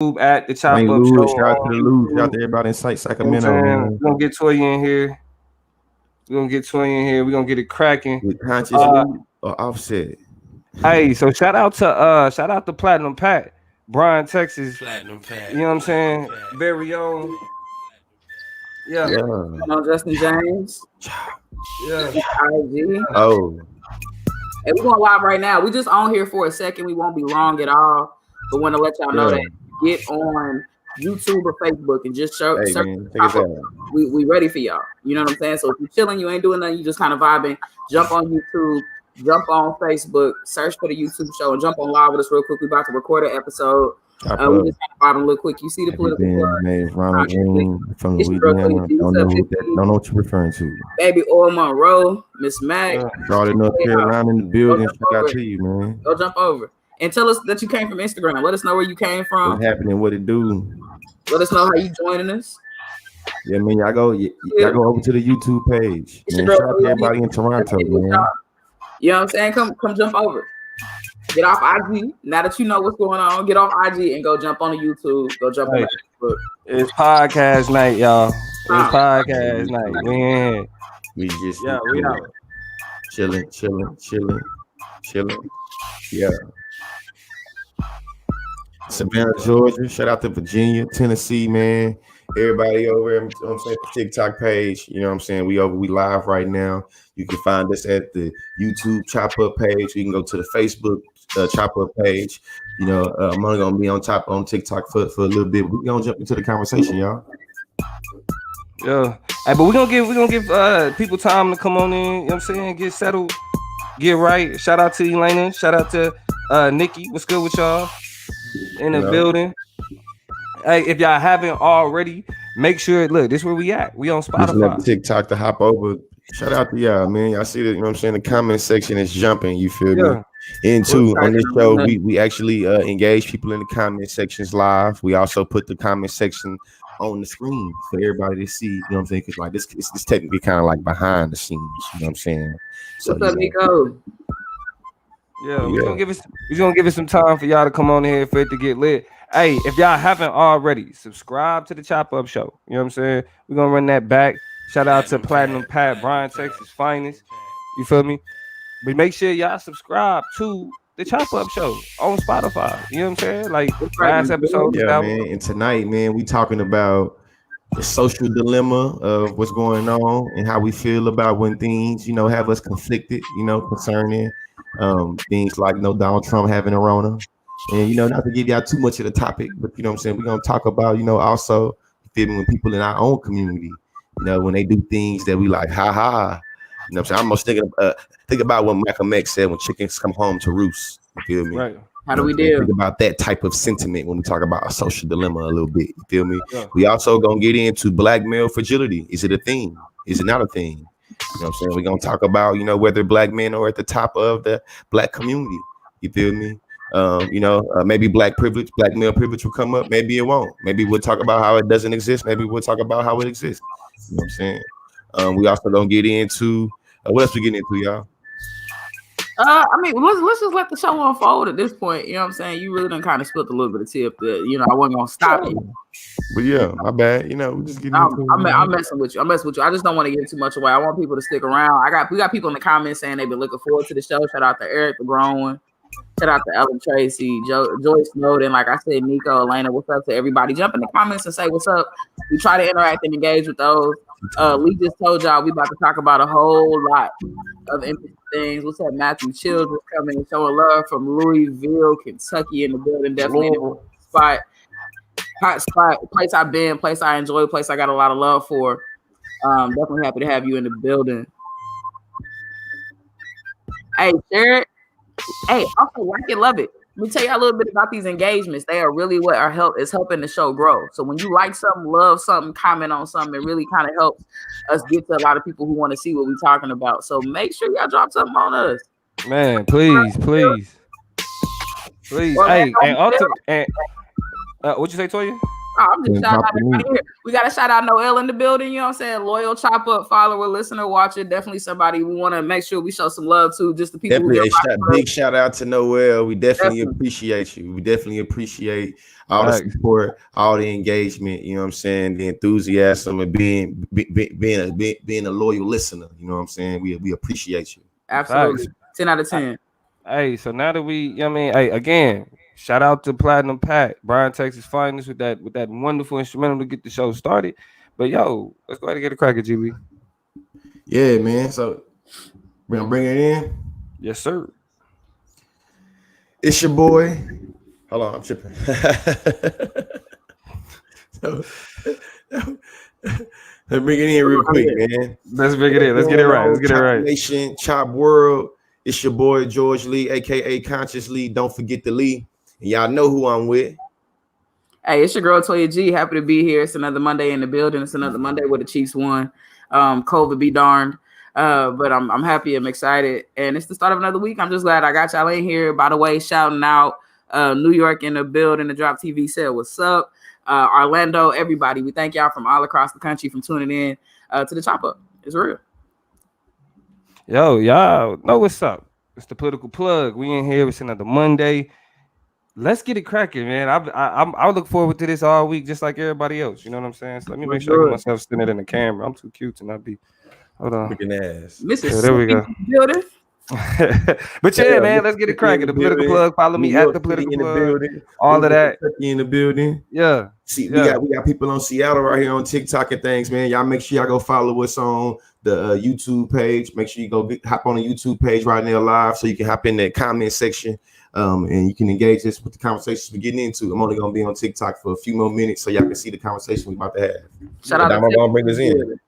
at the Chop St. Up Show Louis, shout out to on the Louis, shout out YouTube. to everybody in You know what I'm Sacramento, saying? man. We're gonna get Toya in here. We're gonna get Toya in here. We're gonna get it cracking. With Conscious Louis or Offset. Hey, so shout out to Platinum Pat, Bryan, Texas. Platinum Pat. You know what I'm saying? Very own. Yeah. Justin James. Yeah. IG. Oh. Hey, we're going live right now. We just on here for a second. We won't be long at all. But want to let y'all know that get on YouTube or Facebook and just search. Man, take it out. We ready for y'all. You know what I'm saying? So if you're chilling, you ain't doing nothing, you just kind of vibing, jump on YouTube, jump on Facebook, search for the YouTube show, and jump on live with us real quick. We about to record an episode. We just kind of vibing real quick. You see the political name Ronald Green from Louisiana. Don't know what you're referring to. Baby Oil Monroe, Miss Mac. Charlotte, North Carolina in the building. Shout out to you, man. Go jump over. And tell us that you came from Instagram. Let us know where you came from. What's happening? What it do? Let us know how you joining us. Yeah, man, y'all go over to the YouTube page. Man, shout out to everybody in Toronto, man. You know what I'm saying? Come jump over. Get off IG. Now that you know what's going on, get off IG and go jump on the YouTube. Go jump on Facebook. It's podcast night, y'all. It's podcast night, man. We just we out. Chilling. Yeah. Savannah, Georgia. Shout out to Virginia, Tennessee, man. Everybody over, I'm saying, TikTok page. You know what I'm saying? We live right now. You can find us at the YouTube Chop Up page. You can go to the Facebook Chop Up page. You know, I'm only gonna be on TikTok for a little bit. We're gonna jump into the conversation, y'all. Yeah. Hey, but we're gonna give people time to come on in, you know what I'm saying? Get settled, get right. Shout out to Elena. Shout out to Nikki. What's good with y'all? In the building. Hey, if y'all haven't already, make sure, look, this is where we at. We on Spotify. TikTok to hop over. Shout out to y'all, man. Y'all see that, you know what I'm saying? The comment section is jumping, you feel me? On this show, we actually engage people in the comment sections live. We also put the comment section on the screen for everybody to see, you know what I'm saying? Because like this technically kind of like behind the scenes, you know what I'm saying? So, what's up, Nico? Yeah, we're gonna give it some time for y'all to come on here for it to get lit. Hey, if y'all haven't already, subscribe to the Chop Up Show. You know what I'm saying? We're gonna run that back. Shout out to Platinum Pat, Bryan, Texas finest. You feel me? But make sure y'all subscribe to the Chop Up Show on Spotify. You know what I'm saying? Like last episode. Yeah, man. And tonight, man, we talking about the social dilemma of what's going on and how we feel about when things, you know, have us conflicted, you know, concerning things like, you know, Donald Trump having a Rona. And, you know, not to give y'all too much of the topic, but, you know what I'm saying, we're going to talk about, you know, also when people in our own community, you know, when they do things that we like, ha ha. You know what I'm saying? I'm almost think about what Malcolm X said when chickens come home to roost. You feel me? Right. How do we deal? Think about that type of sentiment when we talk about a social dilemma a little bit. You feel me? Yeah. We also going to get into black male fragility. Is it a thing? Is it not a thing? You know what I'm saying? We're going to talk about, you know, whether black men are at the top of the black community. You feel me? Maybe black male privilege will come up. Maybe it won't. Maybe we'll talk about how it doesn't exist. Maybe we'll talk about how it exists. You know what I'm saying? We also gonna get into what else we getting into, y'all? I mean, let's just let the show unfold at this point. You know what I'm saying? You really done kind of spilled a little bit of tip that, you know, I wasn't gonna stop you. But yeah, my bad. You know, we just getting I'm messing with you. I just don't want to get too much away. I want people to stick around. We got people in the comments saying they've been looking forward to the show. Shout out to Eric, the grown one. Shout out to Ellen Tracy, Joyce Snowden. Like I said, Nico, Elena, what's up to everybody? Jump in the comments and say what's up. We try to interact and engage with those. Lee just told y'all we about to talk about a whole lot of interesting things. What's up, Matthew Childress coming and showing love from Louisville, Kentucky in the building. Definitely hot spot, place I've been, place I enjoy, place I got a lot of love for. Definitely happy to have you in the building. Hey, Jared. Hey, also like it, love it. Let me tell you a little bit about these engagements. They are really what is helping the show grow. So when you like something, love something, comment on something, it really kind of helps us get to a lot of people who want to see what we're talking about. So make sure y'all drop something on us. Man, please. Well, hey, and what you say, Toya? Oh, I'm just And shouting drop out the everybody link. here. We got to shout out Noel in the building. You know what I'm saying? Loyal chop up follower, listener, watcher. Definitely somebody we want to make sure we show some love to. Just the people who Definitely get big shout out to Noel. We definitely Definitely. appreciate you. We definitely appreciate all the Thanks. support, all the engagement. You know what I'm saying? The enthusiasm and being a loyal listener. You know what I'm saying? We appreciate you. Absolutely. Facts. 10 out of 10. Hey, so now that we, you know what I mean, hey, again, shout out to Platinum Pat, Brian Texas Finest with that wonderful instrumental to get the show started. But yo, let's go ahead and get a crack at G Lee. Yeah, man. So we're gonna bring it in. Yes, sir. It's your boy. Hold on, I'm tripping. Let's bring it in real quick, man. Let's bring it in. Let's get it right. Let's get it Chop right. Nation, Chop World. It's your boy George Lee, aka Conscious Lee. Don't forget the Lee. And y'all know who I'm with. Hey, it's your girl Toya G. Happy to be here. It's another Monday in the building. It's another Monday where the Chiefs won. COVID be darned. But I'm happy. I'm excited. And it's the start of another week. I'm just glad I got y'all in here. By the way, shouting out New York in the building. The Drop TV said, what's up? Orlando, everybody. We thank y'all from all across the country from tuning in to the Chop Up. It's real. Yo, y'all know what's up. It's the political plug. We in here. It's another Monday. Let's get it cracking, man. I look forward to this all week, just like everybody else. You know what I'm saying? So let me make sure I get myself standing in the camera. I'm too cute to not be. Hold on. Looking ass. Mrs. There we go. Building. But yeah, man, let's get it cracking. The political plug. Follow me at the political plug. All of that. In the building. Yeah. See, we got people on Seattle right here on TikTok and things, man. Y'all make sure y'all go follow us on the YouTube page. Make sure you go hop on the YouTube page right now live so you can hop in that comment section. And you can engage us with the conversations we're getting into. I'm only gonna be on TikTok for a few more minutes so y'all can see the conversation we're about to have. Shout out. I'm gonna bring this in.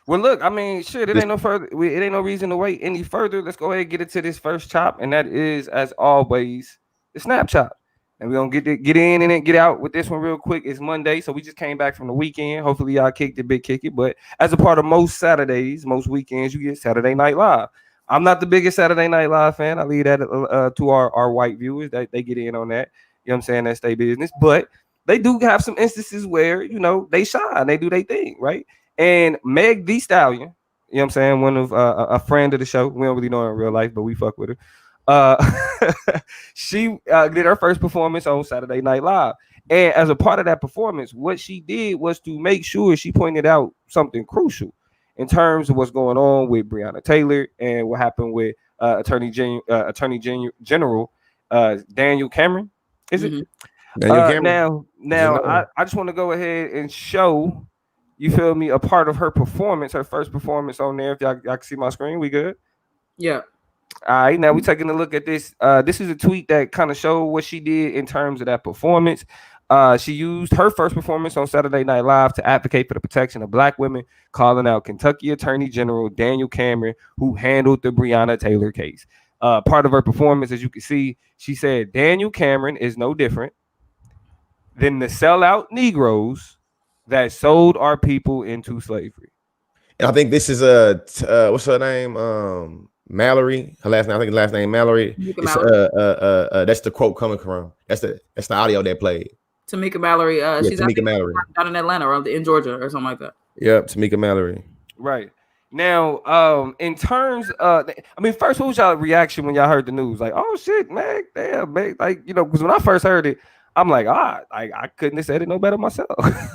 Well, look, I mean, shit, it ain't no further. It ain't no reason to wait any further. Let's go ahead and get into this first chop, and that is, as always, the snap chop. And we're gonna get in and then get out with this one real quick. It's Monday, so we just came back from the weekend. Hopefully, y'all kicked it, big kick it. But as a part of most Saturdays, most weekends, you get Saturday Night Live. I'm not the biggest Saturday Night Live fan. I leave that to our white viewers. That they get in on that. You know what I'm saying? That's their business. But they do have some instances where, you know, they shine. They do their thing, right? And Meg Thee Stallion, you know what I'm saying? One of a friend of the show. We don't really know her in real life, but we fuck with her. She did her first performance on Saturday Night Live. And as a part of that performance, what she did was to make sure she pointed out something crucial in terms of what's going on with Breonna Taylor and what happened with Attorney General Daniel Cameron. Is it? Now, I just want to go ahead and show, you feel me, a part of her performance, her first performance on there. If y'all can see my screen, we good? Yeah. All right, now we're taking a look at this. This is a tweet that kind of showed what she did in terms of that performance. She used her first performance on Saturday Night Live to advocate for the protection of Black women, calling out Kentucky Attorney General Daniel Cameron, who handled the Breonna Taylor case. Part of her performance, as you can see, she said, Daniel Cameron is no different than the sellout Negroes that sold our people into slavery. And I think this is what's her name? Mallory. Her last name, I think the last name Mallory. That's the quote coming from. That's the audio that played. Tamika Mallory. She's Tamika Mallory out in Atlanta or in Georgia or something like that. Yep, Tamika Mallory. Right. Now, in terms of, I mean, first, what was y'all reaction when y'all heard the news? Like, oh shit, man, damn, man. Like, you know, because when I first heard it, I'm like, I couldn't have said it no better myself.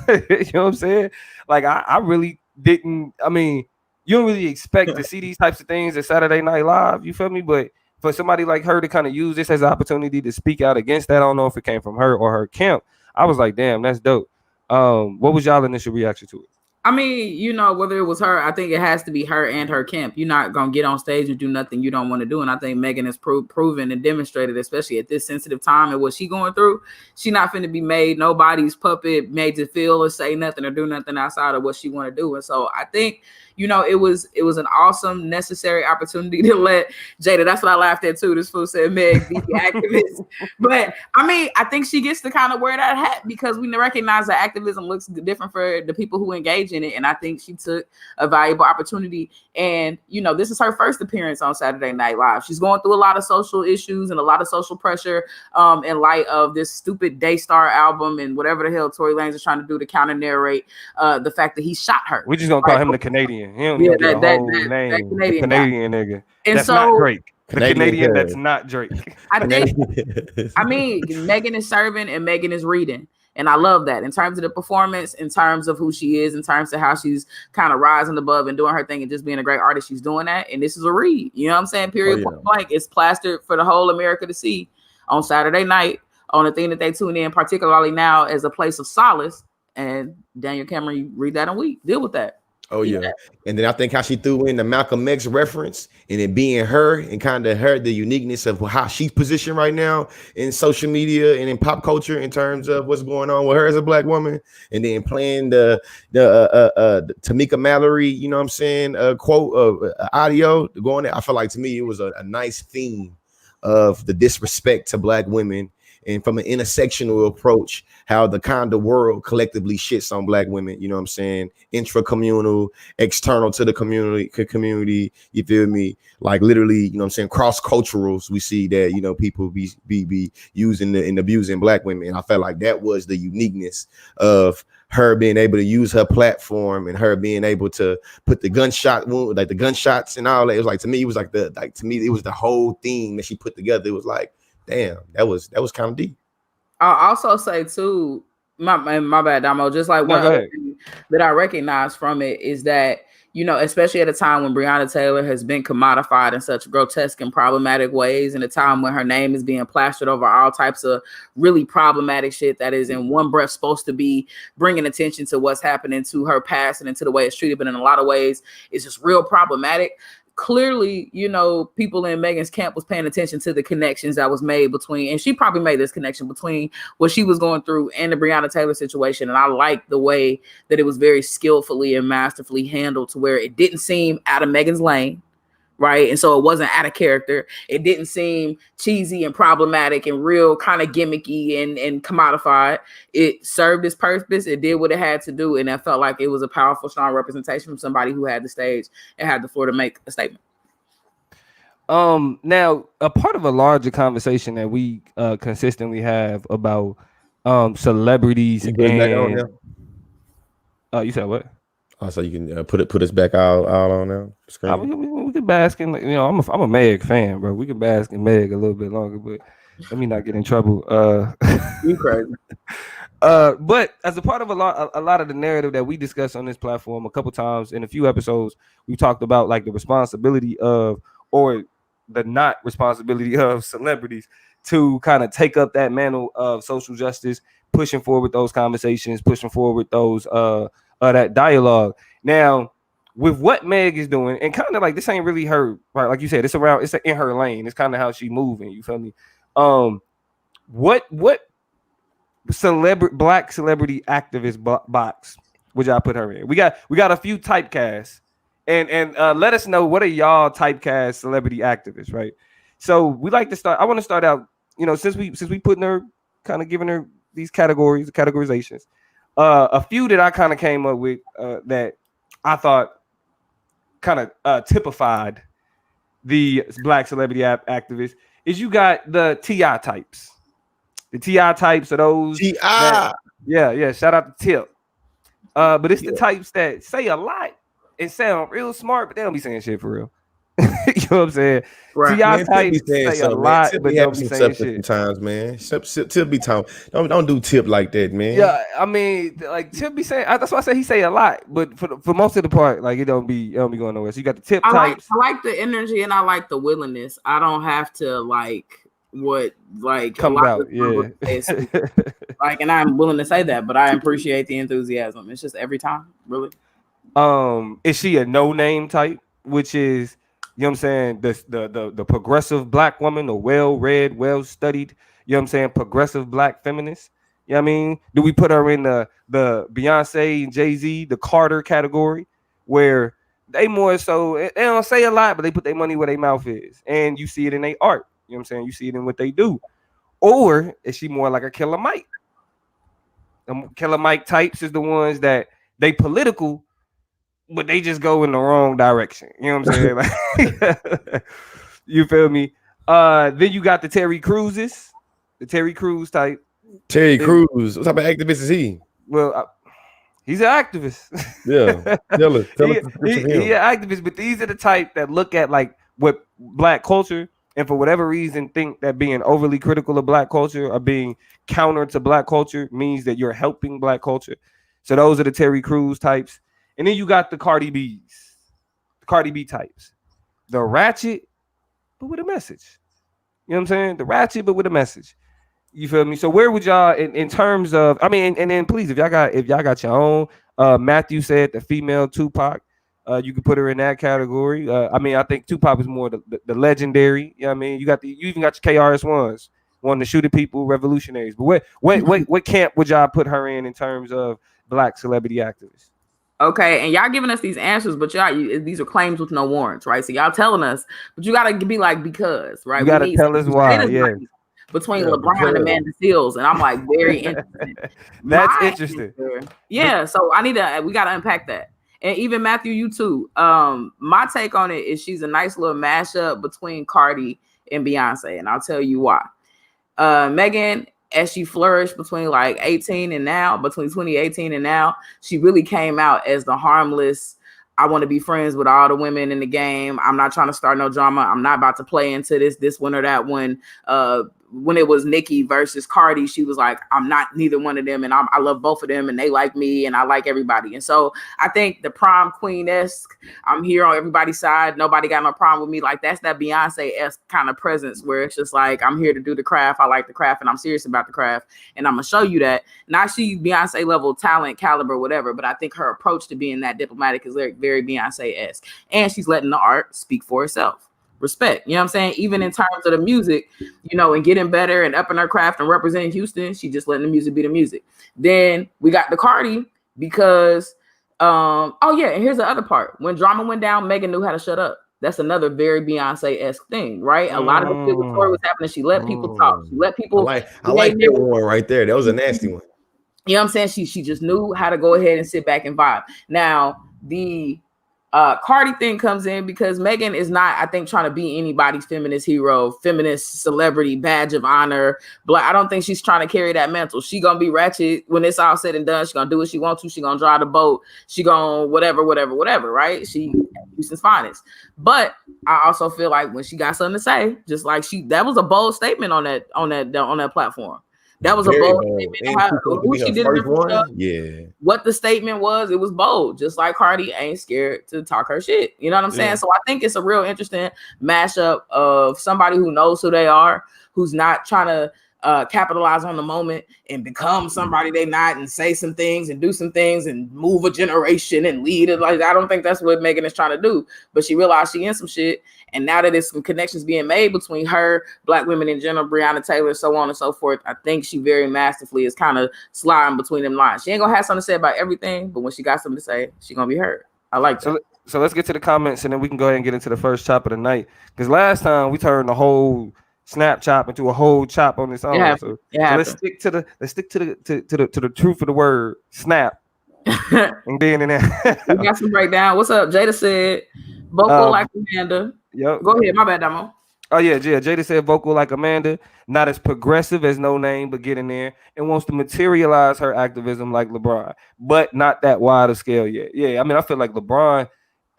You know what I'm saying? Like, I really didn't. I mean, you don't really expect to see these types of things at Saturday Night Live. You feel me? But for somebody like her to kind of use this as an opportunity to speak out against that, I don't know if it came from her or her camp. I was like, damn, that's dope. What was y'all initial reaction to it? I mean, you know, whether it was her, I think it has to be her and her camp. You're not going to get on stage and do nothing you don't want to do. And I think Megan has proven and demonstrated, especially at this sensitive time and what she's going through, she not finna be made nobody's puppet, made to feel or say nothing or do nothing outside of what she want to do. And so I think, you know, it was an awesome, necessary opportunity to let Jada. That's what I laughed at too. This fool said Meg be the activist. But I mean, I think she gets to kind of wear that hat because we recognize that activism looks different for the people who engage in in it, and I think she took a valuable opportunity. And this is her first appearance on Saturday Night Live. She's going through a lot of social issues and a lot of social pressure in light of this stupid Daystar album and whatever the hell Tory Lanez is trying to do to counter narrate the fact that he shot her. We're just gonna call him the Canadian. He don't even get a whole name. The Canadian nigga. And that's not Drake. The Canadian that's not Drake. I mean, Megan is serving and Megan is reading. And I love that in terms of the performance, in terms of who she is, in terms of how she's kind of rising above and doing her thing and just being a great artist. She's doing that. And this is a read. You know what I'm saying? Period. Point blank. It's plastered for the whole America to see on Saturday night on the thing that they tune in, particularly now as a place of solace. And Daniel Cameron, you read that in a week. Deal with that. Oh yeah. And then I think how she threw in the Malcolm X reference and it being her and kind of the uniqueness of how she's positioned right now in social media and in pop culture in terms of what's going on with her as a black woman, and then playing the Tamika Mallory, you know what I'm saying, quote of audio going there. I feel like to me it was a nice theme of the disrespect to black women. And from an intersectional approach, how the kind of world collectively shits on black women, you know what I'm saying? Intra-communal, external to the community, you feel me? Like literally, you know what I'm saying? Cross-culturals, we see that, people be using and abusing black women. And I felt like that was the uniqueness of her being able to use her platform and her being able to put the gunshot wound, like the gunshots and all that. It was like, to me, it was it was the whole thing that she put together. It was like, damn, that was kind of deep. I'll also say too, my bad, Damo. Just like one other thing that I recognize from it is that, especially at a time when Breonna Taylor has been commodified in such grotesque and problematic ways, in a time when her name is being plastered over all types of really problematic shit that is in one breath supposed to be bringing attention to what's happening to her past and into the way it's treated, but in a lot of ways it's just real problematic. Clearly, people in Megan's camp was paying attention to the connections that was made between, and she probably made this connection between what she was going through and the Breonna Taylor situation. And I like the way that it was very skillfully and masterfully handled to where it didn't seem out of Megan's lane, right? And so it wasn't out of character. It didn't seem cheesy and problematic and real kind of gimmicky and commodified. It served its purpose. It did what it had to do. And I felt like it was a powerful, strong representation from somebody who had the stage and had the floor to make a statement. Now, a part of a larger conversation that we consistently have about celebrities and you said what? So you can put us back out on the screen. We can bask in, I'm a Meg fan, bro. We can bask in Meg a little bit longer, but let me not get in trouble. You crazy. But as a part of a lot of the narrative that we discussed on this platform a couple times in a few episodes, we talked about like the responsibility of, or the not responsibility of, celebrities to kind of take up that mantle of social justice, pushing forward those conversations, pushing forward those that dialogue. Now, with what Meg is doing, and kind of like this ain't really her, right? Like you said, it's in her lane. It's kind of how she moving. You feel me? What black celebrity activist box would y'all put her in? We got a few typecasts, and let us know, what are y'all typecast celebrity activists, right? So we like to start. I want to start out, since we putting her, kind of giving her these categorizations. A few that I kind of came up with that I thought kind of typified the black celebrity activists is, you got the T.I. types. The T.I. types are those. T.I. Yeah. Shout out to Tip. But it's the types that say a lot and sound real smart, but they don't be saying shit for real. You know what I'm saying? Right. T.I. types say a lot, but don't be saying shit. Sometimes, man. Tip be talking. Don't do Tip like that, man. Yeah, I mean, like Tip be saying. That's why I say he say a lot, but for most of the part, like it don't be going nowhere. So you got the Tip types. I like the energy and I like the willingness. I don't have to come out. Yeah. And I'm willing to say that, but I appreciate the enthusiasm. It's just every time, really. Is she a no name type, which is, you know what I'm saying, the progressive black woman, the well-read, well-studied, you know what I'm saying, progressive black feminist? You know what I mean? Do we put her in the Beyonce and Jay-Z, the Carter category, where they more so, they don't say a lot, but they put their money where their mouth is, and you see it in their art? You know what I'm saying? You see it in what they do. Or is she more like a Killer Mike? The Killer Mike types is the ones that they political, but they just go in the wrong direction. You know what I'm saying? Like, you feel me? Then you got the Terry Cruzes, the Terry Crews type. Terry Crews. What type of activist is he? Well, he's an activist. Yeah. Tell us. He an activist, but these are the type that look at like what black culture, and for whatever reason think that being overly critical of black culture or being counter to black culture means that you're helping black culture. So those are the Terry Crews types. And then you got the Cardi B types. The ratchet, but with a message. You know what I'm saying? The ratchet, but with a message. You feel me? So where would y'all in terms of, I mean, and then please, if y'all got your own, Matthew said the female Tupac, you could put her in that category. I mean, I think Tupac is more the legendary. You know what I mean? You even got your KRS-Ones, one to shoot at people, revolutionaries. But what camp would y'all put her in terms of black celebrity activists? Okay, and y'all giving us these answers, but these are claims with no warrants, right? So y'all telling us, but you gotta be like, because, right? You gotta tell us why, yeah. Between LeBron and Amanda Seals, and I'm like, very interesting. That's interesting. Yeah, so we gotta unpack that. And even Matthew, you too. My take on it is she's a nice little mashup between Cardi and Beyonce, and I'll tell you why. Megan, as she flourished between like 18 and now, between 2018 and now, she really came out as the harmless, I want to be friends with all the women in the game. I'm not trying to start no drama. I'm not about to play into this one or that one. When it was Nicki versus Cardi, she was like, I'm not neither one of them, and I love both of them, and they like me, and I like everybody. And so I think the prom queen-esque, I'm here on everybody's side, nobody got no problem with me, like that's that Beyonce-esque kind of presence where it's just like, I'm here to do the craft, I like the craft, and I'm serious about the craft, and I'm gonna show you that. Not she's Beyonce level talent, caliber, whatever, but I think her approach to being that diplomatic is very Beyonce-esque, and she's letting the art speak for itself. Respect, you know what I'm saying? Even in terms of the music, you know, and getting better and upping her craft and representing Houston, she just letting the music be the music. Then we got the Cardi because, and here's the other part. When drama went down, Megan knew how to shut up. That's another very Beyonce-esque thing, right? A lot of the story was happening. She let people talk. She let people. I like that one right there. That was a nasty one. You know what I'm saying? She just knew how to go ahead and sit back and vibe. Now the Cardi thing comes in because Megan is not, I think, trying to be anybody's feminist hero, feminist celebrity, badge of honor. Black. I don't think she's trying to carry that mantle. She gonna be ratchet when it's all said and done. She gonna do what she wants to. She gonna drive the boat. She gonna whatever, right? She Houston's finest. But I also feel like when she got something to say, just like that was a bold statement on that platform. That was very a bold statement. Who she did it for? Yeah. What the statement was, it was bold. Just like Cardi ain't scared to talk her shit. You know what I'm saying? So I think it's a real interesting mashup of somebody who knows who they are, who's not trying to capitalize on the moment and become somebody they not, and say some things and do some things and move a generation and lead it. Like, I don't think that's what Megan is trying to do. But she realized she in some shit. And now that there's some connections being made between her, black women in general, Breonna Taylor, so on and so forth, I think she very masterfully is kind of sliding between them lines. She ain't gonna have something to say about everything, but when she got something to say, she gonna be heard. I like that. So let's get to the comments, and then we can go ahead and get into the first chop of the night. Because last time we turned the whole snap chop into a whole chop on this own. So let's stick to the truth of the word, snap. And then in there, we got some breakdown. What's up? Jada said vocal like Amanda. Yep. Go ahead, my bad, Damo. Oh yeah. Jada said vocal like Amanda, not as progressive as No Name, but getting there, and wants to materialize her activism like LeBron, but not that wide of scale yet. Yeah, I mean, I feel like LeBron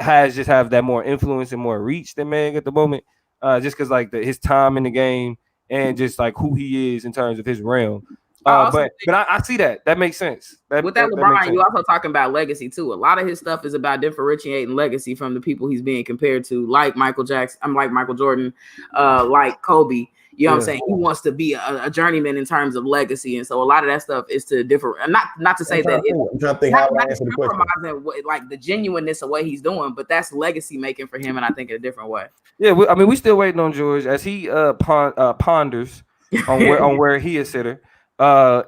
have that more influence and more reach than Meg at the moment, just because like his time in the game and just like who he is in terms of his realm. But I see that. That makes sense. With that LeBron, you also talking about legacy too. A lot of his stuff is about differentiating legacy from the people he's being compared to, like Michael Jackson, like Michael Jordan, like Kobe. You know what I'm saying? He wants to be a journeyman in terms of legacy, and so a lot of that stuff is to differ. Not to say that I'm trying to think how I answer the question. Like the genuineness of what he's doing, but that's legacy making for him, and I think in a different way. Yeah, I mean, we still waiting on George as he ponders on where he is sitter.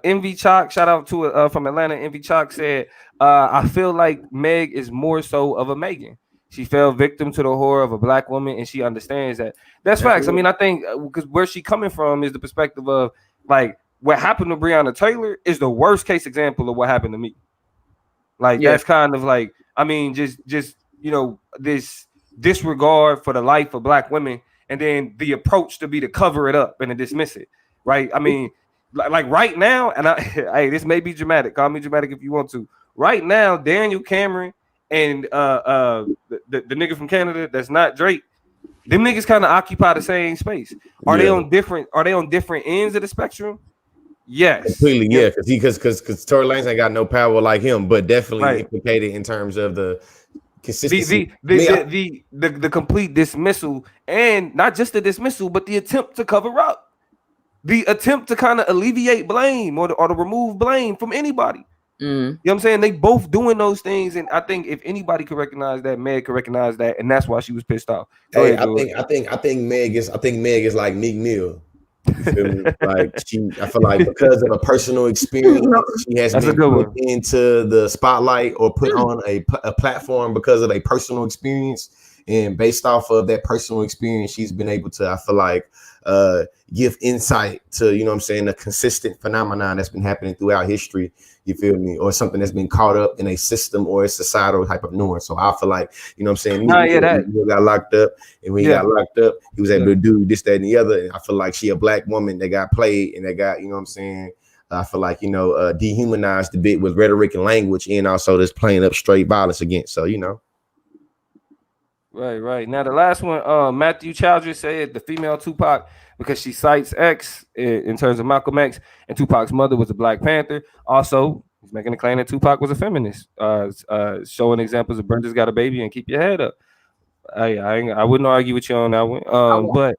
Envy Chalk, shout out to from Atlanta. Envy Chalk said, I feel like Meg is more so of a Megan. She fell victim to the horror of a black woman, and she understands that. That's facts. I mean, I think because where she coming from is the perspective of like what happened to Breonna Taylor is the worst case example of what happened to me. Like that's kind of like I mean, just this disregard for the life of Black women, and then the approach to be to cover it up and to dismiss it, right? I mean, like right now, and hey, this may be dramatic. Call me dramatic if you want to. Right now, Daniel Cameron and the nigga from Canada that's not Drake, them niggas kind of occupy the same space. Are they on different ends of the spectrum? Yes, completely. Yeah, because Tory Lanez ain't got no power like him, but definitely implicated in terms of the consistency. The complete dismissal, and not just the dismissal, but the attempt to cover up, the attempt to kind of alleviate blame or to remove blame from anybody. You know what I'm saying? They both doing those things, and I think if anybody could recognize that, Meg could recognize that, and that's why she was pissed off. Hey, I think Meg is like Meek Mill. Like I feel like because of a personal experience, she has been put into the spotlight or put on a platform because of a personal experience, and based off of that personal experience, she's been able to, I feel like, give insight to, you know what I'm saying, a consistent phenomenon that's been happening throughout history. You feel me? Or something that's been caught up in a system or a societal type of norm. So I feel like, you know what I'm saying, he got locked up, and when he got locked up, he was able to do this, that, and the other. And I feel like she a Black woman that got played and that got, you know what I'm saying, I feel like, dehumanized a bit with rhetoric and language, and also just playing up straight violence against. So, Right. Now the last one, Matthew Childress said the female Tupac, because she cites X in terms of Malcolm X, and Tupac's mother was a Black Panther. Also, he's making a claim that Tupac was a feminist, showing examples of Brenda's got a baby and keep your head up. I wouldn't argue with you on that one. But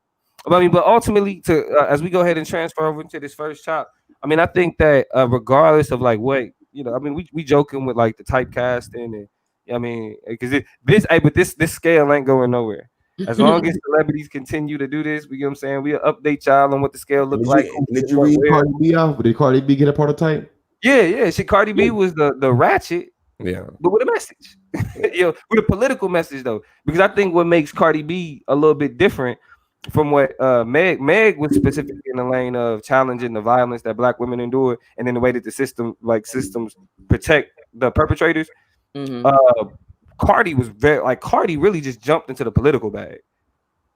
ultimately, as we go ahead and transfer over into this first chop, I mean, I think that regardless of like what, I mean, we joking with like the typecasting, and I mean, because this scale ain't going nowhere. As long as celebrities continue to do this, you know what I'm saying, we'll update y'all on what the scale looks like. Did you read Cardi B off? Did Cardi B get a prototype? Yeah. Cardi B was the ratchet, but with a message, with a political message though. Because I think what makes Cardi B a little bit different from what Meg was specifically in the lane of challenging the violence that Black women endure, and then the way that the systems protect the perpetrators. Cardi was Cardi really just jumped into the political bag.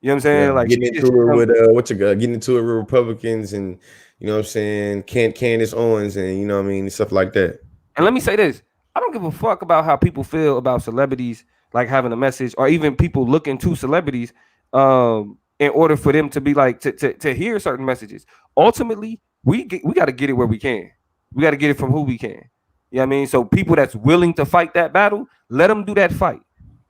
You know what I'm saying? Like getting into it with Republicans, and you know what I'm saying, Candace Owens, and you know what I mean, stuff like that. And let me say this: I don't give a fuck about how people feel about celebrities like having a message, or even people looking to celebrities in order for them to be like to hear certain messages. Ultimately, we got to get it where we can. We got to get it from who we can. You know what I mean? So people that's willing to fight that battle, let them do that fight.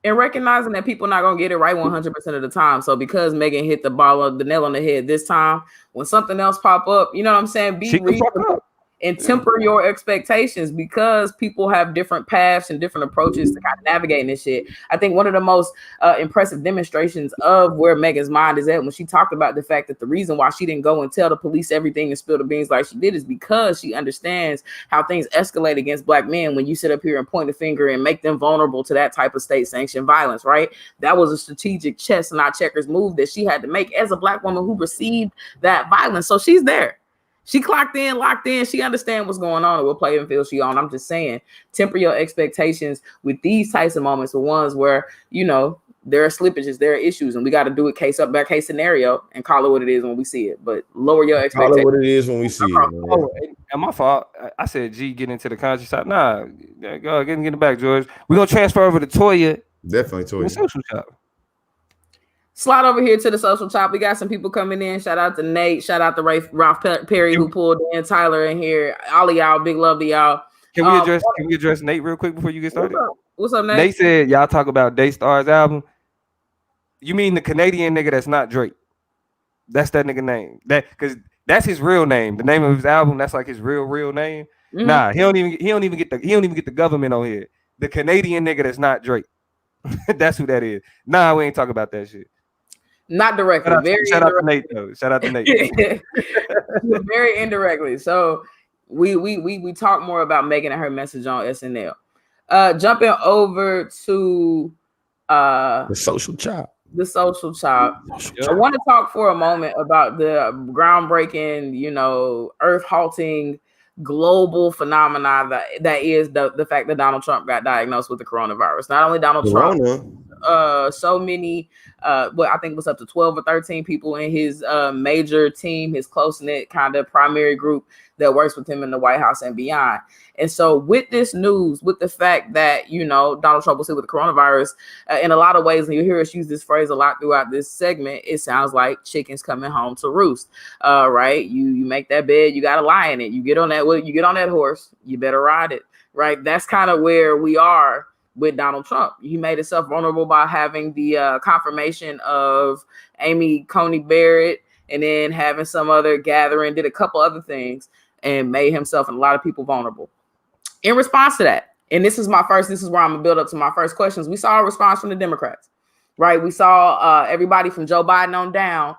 And recognizing that people not gonna get it right 100% of the time. So because Megan hit the nail on the head this time, when something else pop up, you know what I'm saying? Be reasonable and temper your expectations, because people have different paths and different approaches to kind of navigating this shit. I think one of the most impressive demonstrations of where Megan's mind is at, when she talked about the fact that the reason why she didn't go and tell the police everything and spill the beans like she did is because she understands how things escalate against Black men when you sit up here and point a finger and make them vulnerable to that type of state-sanctioned violence, right? That was a strategic chess, not checkers move that she had to make as a Black woman who received that violence. So she's there. She clocked in, locked in. She understands what's going on and what playing field she on. I'm just saying, temper your expectations with these types of moments, the ones where, there are slippages, there are issues, and we got to do it case up by case scenario and call it what it is when we see it. But lower your expectations. Call it what it is when we see it. And my fault. I said, G, get into the conscious side. Nah, go get in the back, George. We're going to transfer over to Toya. Definitely Toya. Social Chop. Slide over here to the social chop. We got some people coming in. Shout out to Nate. Shout out to Ralph Perry who pulled in. Tyler in here. All of y'all. Big love to y'all. Can we address Nate real quick before you get started? What's up, Nate? Nate said y'all talk about Daystar's album. You mean the Canadian nigga that's not Drake? That's that nigga name. Because that's his real name. The name of his album, that's like his real name. Mm-hmm. Nah, he don't even get the government on here. The Canadian nigga that's not Drake. That's who that is. Nah, we ain't talking about that shit. Not directly. Shout out to Nate though. Shout out to Nate. Very indirectly. So we talk more about Megan and her message on SNL. Jumping over to the social chop. The social chop. I want to talk for a moment about the groundbreaking, earth halting global phenomena that is the fact that Donald Trump got diagnosed with the coronavirus. Not only Donald Trump, so many, well, I think it was up to 12 or 13 people in his major team, his close-knit kind of primary group that works with him in the White House and beyond. And so with this news, with the fact that, you know, Donald Trump was hit with the coronavirus, in a lot of ways, and you hear us use this phrase a lot throughout this segment, it sounds like chickens coming home to roost, right? You make that bed, you got to lie in it. You get on that horse, you better ride it, right? That's kind of where we are with Donald Trump. He made himself vulnerable by having the confirmation of Amy Coney Barrett, and then having some other gathering, did a couple other things, and made himself and a lot of people vulnerable. In response to that, and this is where I'm gonna build up to my first questions. We saw a response from the Democrats, right? We saw everybody from Joe Biden on down,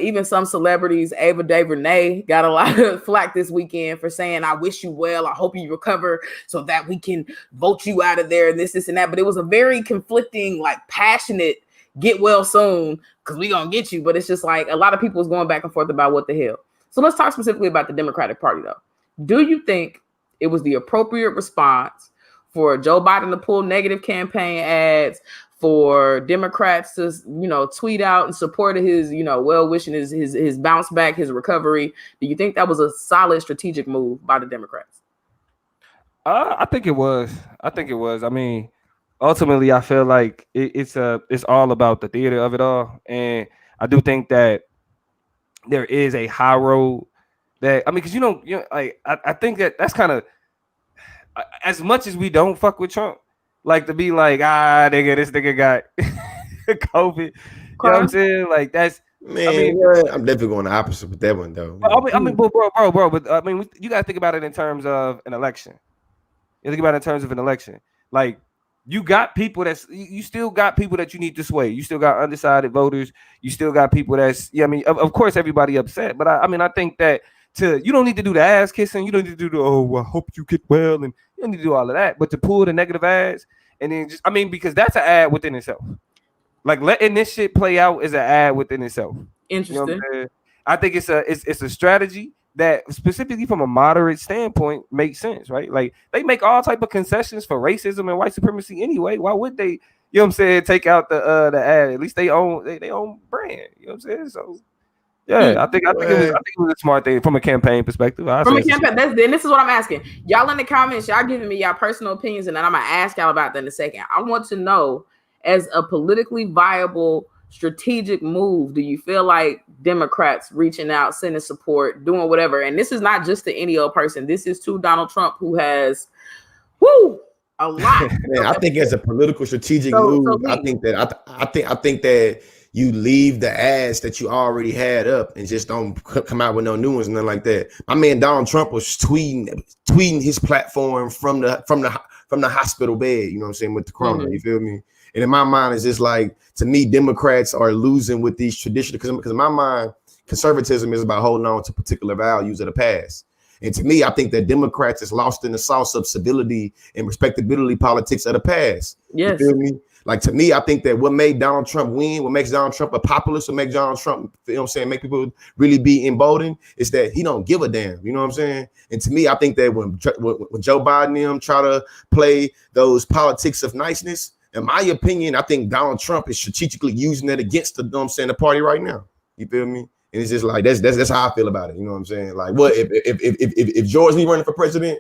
even some celebrities. Ava DuVernay got a lot of flack this weekend for saying, "I wish you well. I hope you recover so that we can vote you out of there," and this and that. But it was a very conflicting, like passionate, "get well soon because we gonna get you." But it's just like a lot of people was going back and forth about what the hell. So let's talk specifically about the Democratic Party, though. Do you think it was the appropriate response for Joe Biden to pull negative campaign ads, for Democrats to, you know, tweet out in support of his, you know, well-wishing his bounce back, his recovery? Do you think that was a solid strategic move by the Democrats? I think it was. I mean, ultimately, I feel like it's all about the theater of it all, and I do think that there is a high road that, I mean, because you know, like I think that's kind of, as much as we don't fuck with Trump, like to be like, this nigga got COVID. You know what I'm saying? Like that's, man. I mean, I'm definitely going the opposite with that one though. I mean, bro. But I mean, you gotta think about it in terms of an election. Like, you got people you still got people that you need to sway. You still got undecided voters. You still got people that's, I mean, of course, everybody upset. But I mean, I think that you don't need to do the ass kissing. You don't need to do the, "oh, I hope you get well," and you don't need to do all of that. But to pull the negative ads, and then just, I mean, because that's an ad within itself. Like, letting this shit play out is an ad within itself. Interesting. You know what I'm saying? I think it's a strategy that, specifically from a moderate standpoint, makes sense, right? Like, they make all type of concessions for racism and white supremacy anyway. Why would they, you know what I'm saying, take out the ad? At least they own brand. You know what I'm saying? So yeah, I think it was a smart thing from a campaign perspective. This is what I'm asking y'all in the comments. Y'all giving me y'all personal opinions, and then I'm gonna ask y'all about that in a second. I want to know, as a politically viable strategic move, do you feel like Democrats reaching out, sending support, doing whatever? And this is not just to any old person. This is to Donald Trump, who has a lot. Man, I think as a political strategic move, I think that you leave the ads that you already had up and just don't come out with no new ones and nothing like that. My man Donald Trump was tweeting his platform from the hospital bed. You know what I'm saying, with the corona. You feel me? And in my mind, it's just like, to me, Democrats are losing with these traditions, because in my mind, conservatism is about holding on to particular values of the past. And to me, I think that Democrats is lost in the sauce of civility and respectability politics of the past. Yes. You feel me? Like, to me, I think that what made Donald Trump win, what makes Donald Trump a populist, what makes Donald Trump, you know what I'm saying, make people really be emboldened, is that he don't give a damn. You know what I'm saying? And to me, I think that when Joe Biden and them try to play those politics of niceness, in my opinion, I think Donald Trump is strategically using that against the, you know what I'm saying, the party right now. You feel me? And it's just like, that's how I feel about it. You know what I'm saying? Like, what if George Lee running for president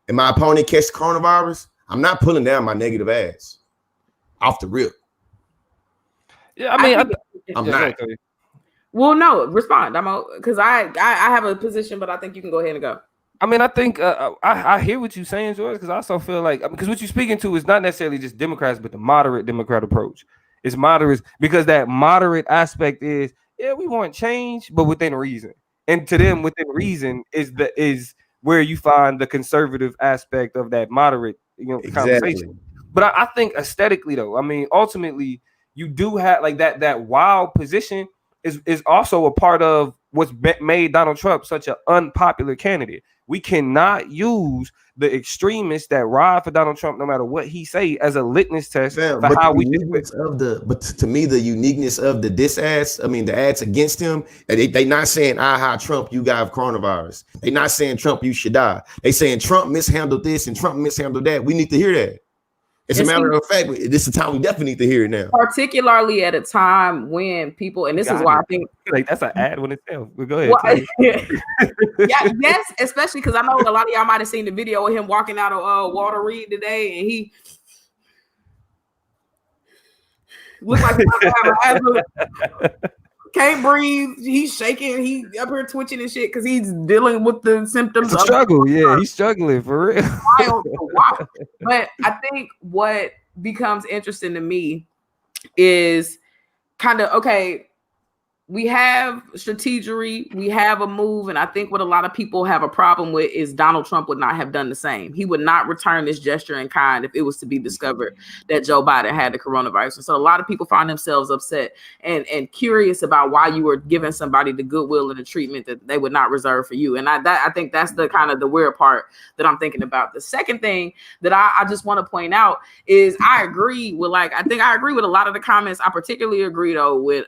and my opponent catch the coronavirus, I'm not pulling down my negative ads off the rip. Yeah, I mean, I'm not. Well, no, respond. Because I have a position, but I think you can go ahead and go. I mean, I think I hear what you're saying, George, because I also feel like, because what you're speaking to is not necessarily just Democrats, but the moderate Democrat approach. It's moderates, because that moderate aspect is, yeah, we want change, but within reason. And to them, within reason is where you find the conservative aspect of that moderate, conversation. But I think aesthetically, though, I mean, ultimately, you do have like that wild position is also a part of what's made Donald Trump such an unpopular candidate. We cannot use the extremists that ride for Donald Trump, no matter what he say, as a litmus test for but how the we uniqueness of to me, the uniqueness of the diss ads, I mean the ads against him, they not saying Trump, you got coronavirus. They not saying Trump, you should die. They saying Trump mishandled this and Trump mishandled that. We need to hear that. It's a matter of fact, this is the time we definitely need to hear it now. Particularly at a time when people, and this is why I think like that's an ad when itself. But go ahead. Well, yes, especially because I know a lot of y'all might have seen the video of him walking out of Walter Reed today, and he looked like he can't breathe. He's shaking. He up here twitching and shit because he's dealing with the symptoms. Of struggle. Yeah, he's struggling for real. But I think what becomes interesting to me is kind of okay. We have strategery, we have a move, and I think what a lot of people have a problem with is Donald Trump would not have done the same. He would not return this gesture in kind if it was to be discovered that Joe Biden had the coronavirus. And so a lot of people find themselves upset and curious about why you were giving somebody the goodwill and the treatment that they would not reserve for you. And I think that's the kind of the weird part that I'm thinking about. The second thing that I just want to point out is I agree with I agree with a lot of the comments. I particularly agree though with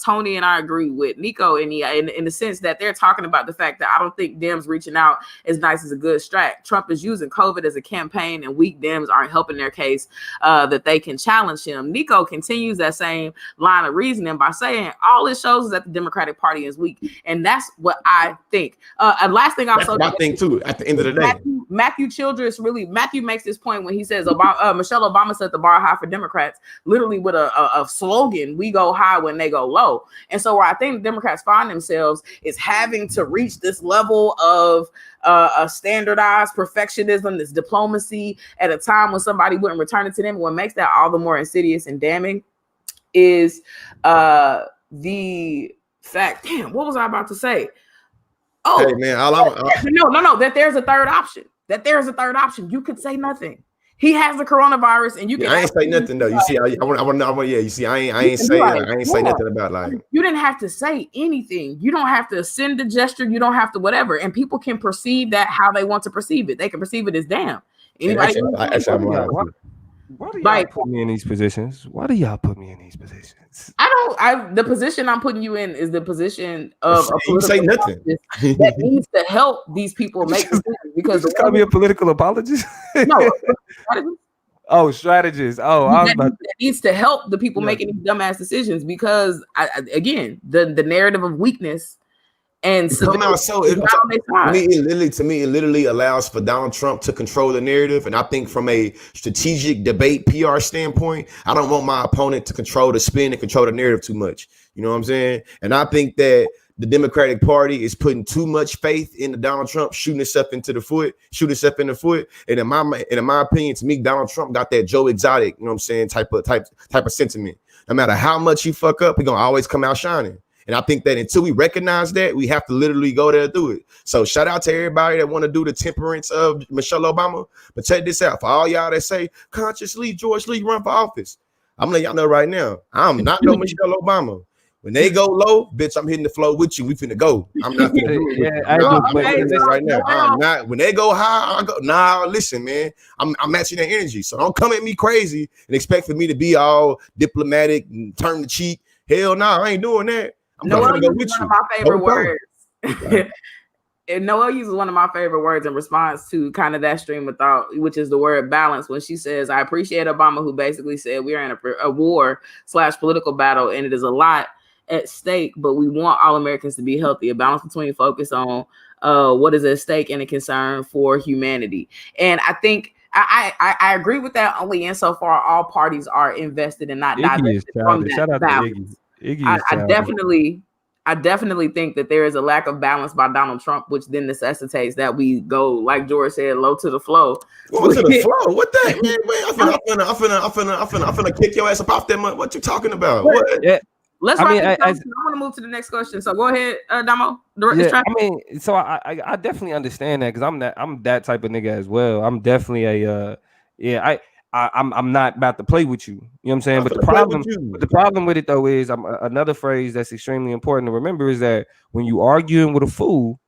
Tony, and I agree with Nico in the sense that they're talking about the fact that I don't think Dems reaching out as nice as a good strat. Trump is using COVID as a campaign, and weak Dems aren't helping their case that they can challenge him. Nico continues that same line of reasoning by saying all it shows is that the Democratic Party is weak, and that's what I think. And last thing I'll say, I think too. At the end of the day, Matthew Childress Matthew makes this point when he says Michelle Obama set the bar high for Democrats, literally with a slogan: "We go high when they go low." And so where I think Democrats find themselves is having to reach this level of a standardized perfectionism, this diplomacy at a time when somebody wouldn't return it to them. What makes that all the more insidious and damning is the fact. Damn, what was I about to say? Oh, hey man, no, that there's a third option. You could say nothing. He has the coronavirus, and you can. I ain't say nothing though. You see, I want. Yeah, you see, I ain't say nothing about You didn't have to say anything. You don't have to send a gesture. You don't have to whatever, and people can perceive that how they want to perceive it. They can perceive it as damn. Anybody? Why do y'all put me in these positions? The position I'm putting you in is the position of a you say nothing that needs to help these people make decisions because you call me a political apologist. No, strategist. That needs to help the people making these dumbass decisions because again, the narrative of weakness. And so it literally allows for Donald Trump to control the narrative. And I think from a strategic debate PR standpoint, I don't want my opponent to control the spin and control the narrative too much. You know what I'm saying? And I think that the Democratic Party is putting too much faith into Donald Trump shooting himself in the foot. And in my opinion, to me, Donald Trump got that Joe Exotic, you know what I'm saying, type of sentiment. No matter how much he fuck up, he's gonna always come out shining. And I think that until we recognize that, we have to literally go there and do it. So shout out to everybody that want to do the temperance of Michelle Obama. But check this out. For all y'all that say, consciously, George Lee run for office. I'm letting y'all know right now, I'm not no Michelle Obama. When they go low, bitch, I'm hitting the flow with you. We finna go. I'm not finna do it right now. I'm not. When they go high, I go, nah, listen, man. I'm matching that energy. So don't come at me crazy and expect for me to be all diplomatic and turn the cheek. Hell no, I ain't doing that. Noel uses one of my favorite words. And Noel uses one of my favorite words in response to kind of that stream of thought, which is the word balance. When she says, I appreciate Obama, who basically said we are in a war/political battle, and it is a lot at stake, but we want all Americans to be healthy. A balance between focus on what is at stake and a concern for humanity. And I think I agree with that only insofar all parties are invested and not divested from that balance. I definitely think that there is a lack of balance by Donald Trump, which then necessitates that we go, like George said, low to the flow. Low to the flow? What that, man? I'm finna kick your ass up off that month. What you talking about? What? Yeah. I want to move to the next question. So go ahead, Damo. I definitely understand that because I'm that type of nigga as well. I'm definitely I'm not about to play with you. You know what I'm saying? But the problem with it though is another phrase that's extremely important to remember is that when you arguing with a fool,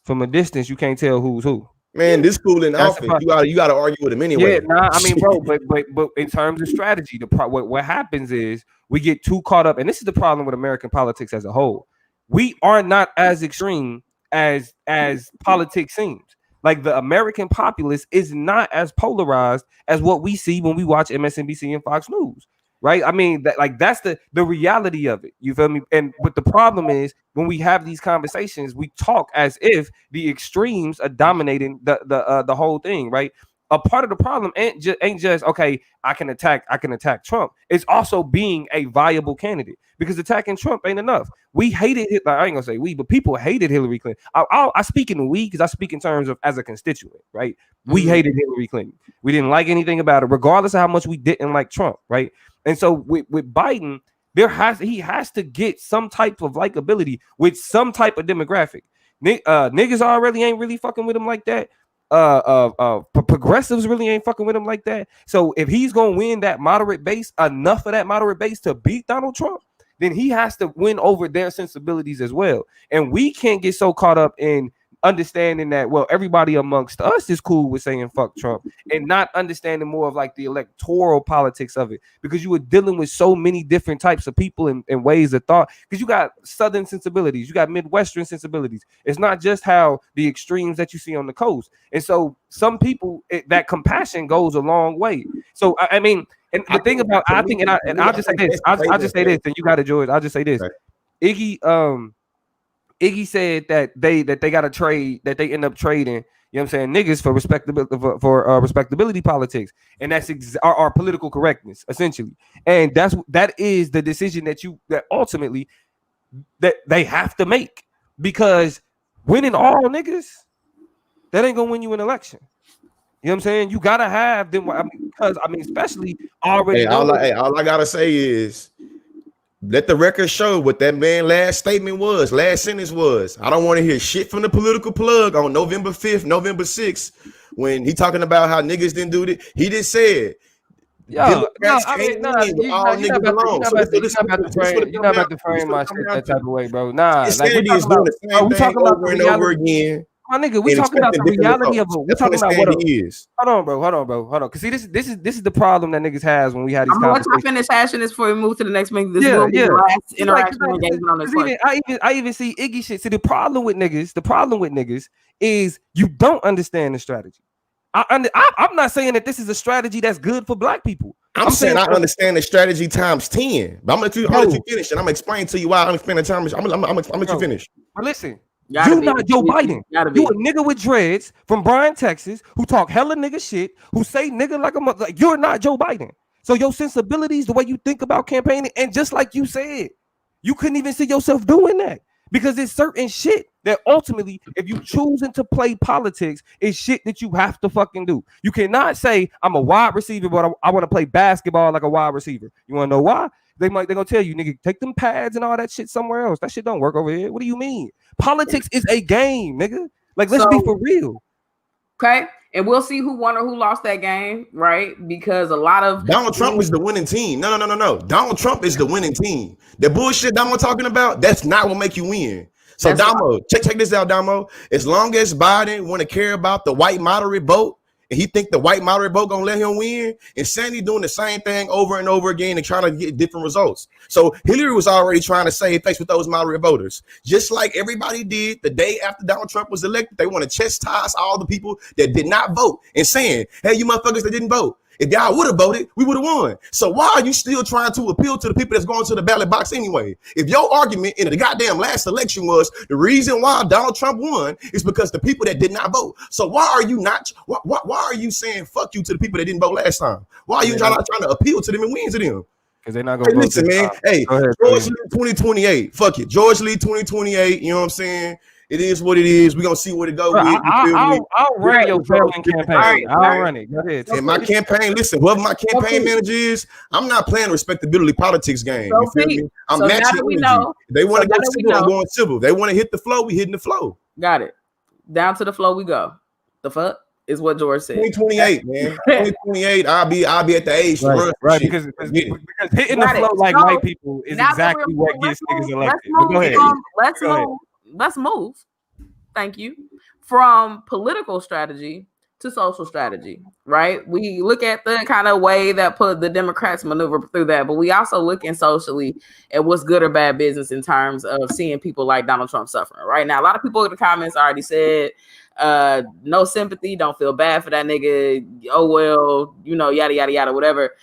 from a distance, you can't tell who's who. Man, this fool in the That's office, you gotta argue with him anyway. Yeah, nah, I mean, bro, but in terms of strategy, what happens is we get too caught up, and this is the problem with American politics as a whole. We are not as extreme as politics seems. Like the American populace is not as polarized as what we see when we watch MSNBC and Fox News. Right? I mean, that's the reality of it. You feel me? But the problem is when we have these conversations, we talk as if the extremes are dominating the whole thing, right? A part of the problem ain't just okay, I can attack Trump. It's also being a viable candidate, because attacking Trump ain't enough. We hated it. I ain't gonna say we, but people hated Hillary Clinton. I speak in we because I speak in terms of as a constituent, right? We hated Hillary Clinton. We didn't like anything about it, regardless of how much we didn't like Trump, right? And so with Biden, he has to get some type of likability with some type of demographic. Niggas already ain't really fucking with him like that. Progressives really ain't fucking with him like that. So if he's gonna win that moderate base, enough of that moderate base to beat Donald Trump, then he has to win over their sensibilities as well. And we can't get so caught up in understanding that, well, everybody amongst us is cool with saying fuck Trump, and not understanding more of like the electoral politics of it, because you were dealing with so many different types of people and ways of thought, because you got Southern sensibilities, you got Midwestern sensibilities. It's not just how the extremes that you see on the coast. And so some people, that compassion goes a long way. So I mean, and the thing about, I think, and I'll just say this, I'll just say this, and you got it, George. I'll just say this. Iggy said that they got to trade, that they end up trading, you know what I'm saying, niggas for respectability politics, and that's our political correctness essentially. And that is the decision that ultimately that they have to make, because winning all niggas, that ain't gonna win you an election. You know what I'm saying? You gotta have them, because especially already. All I gotta say is, let the record show what that man last sentence was. I don't want to hear shit from the political plug on November 5th, November 6th, when he talking about how niggas didn't do it. He just said, you're not about to frame my shit that type of way, bro. Nah, insanity is doing the same thing over and over again. My nigga, we talking about the reality of it. We talking about what it is. Hold on. Cause see, this is the problem that niggas has when we have these conversations. I'm gonna let y'all finish hashing this before we move to the next thing. This will be the last interaction engagement on this one. I even see Iggy shit. See, the problem with niggas is you don't understand the strategy. I'm not saying that this is a strategy that's good for black people. I'm saying I understand the strategy times 10. But I'm gonna let you finish, and I'm gonna explain to you why I'm spending time. I'm gonna let you finish. But listen. You not Joe Biden. You a nigga with dreads from Bryan, Texas, who talk hella nigga shit, who say nigga like a mother. Like, you're not Joe Biden. So your sensibilities, the way you think about campaigning, and just like you said, you couldn't even see yourself doing that, because it's certain shit that ultimately, if you choosing to play politics, is shit that you have to fucking do. You cannot say I'm a wide receiver, but I want to play basketball like a wide receiver. You want to know why? They're gonna tell you, nigga, take them pads and all that shit somewhere else. That shit don't work over here. What do you mean? Politics is a game, nigga. Like, let's be for real. Okay. And we'll see who won or who lost that game, right? Because a lot of Donald Trump is the winning team. No. Donald Trump is the winning team. The bullshit Damo talking about, that's not what make you win. So Damo, check this out, Damo. As long as Biden want to care about the white moderate vote, and he think the white moderate vote gonna let him win, and Sandy doing the same thing over and over again and trying to get different results. So Hillary was already trying to save face with those moderate voters, just like everybody did the day after Donald Trump was elected. They want to chastise all the people that did not vote and saying, hey, you motherfuckers that didn't vote, if y'all would have voted, we would have won. So why are you still trying to appeal to the people that's going to the ballot box anyway? If your argument in the goddamn last election was the reason why Donald Trump won is because the people that did not vote. So why are you not? Why are you saying fuck you to the people that didn't vote last time? Why are you trying to appeal to them and win to them? Because they're not gonna vote. Listen, man. Hey, George Lee 2028. Fuck it, George Lee 2028. You know what I'm saying? It is what it is. We're gonna see where to go. I'll run your failing campaign. I'll run it. Go ahead. And my campaign, listen, whoever my campaign manager is, I'm not playing respectability politics game. You feel me? I'm matching energy. They want to go civil, I'm going civil. They want to hit the flow, we hitting the flow. Got it. Down to the flow we go. The fuck is what George said. 2028, man. 2028, I'll be at the age to run. Right, because hitting the flow like white people is exactly what gets niggas elected. Let's move. thank you, from political strategy to social strategy, right? We look at the kind of way that put the Democrats maneuver through that, but we also look in socially at what's good or bad business in terms of seeing people like Donald Trump suffering. Right now, a lot of people in the comments already said, no sympathy, don't feel bad for that nigga. Oh well, you know, yada yada yada, whatever.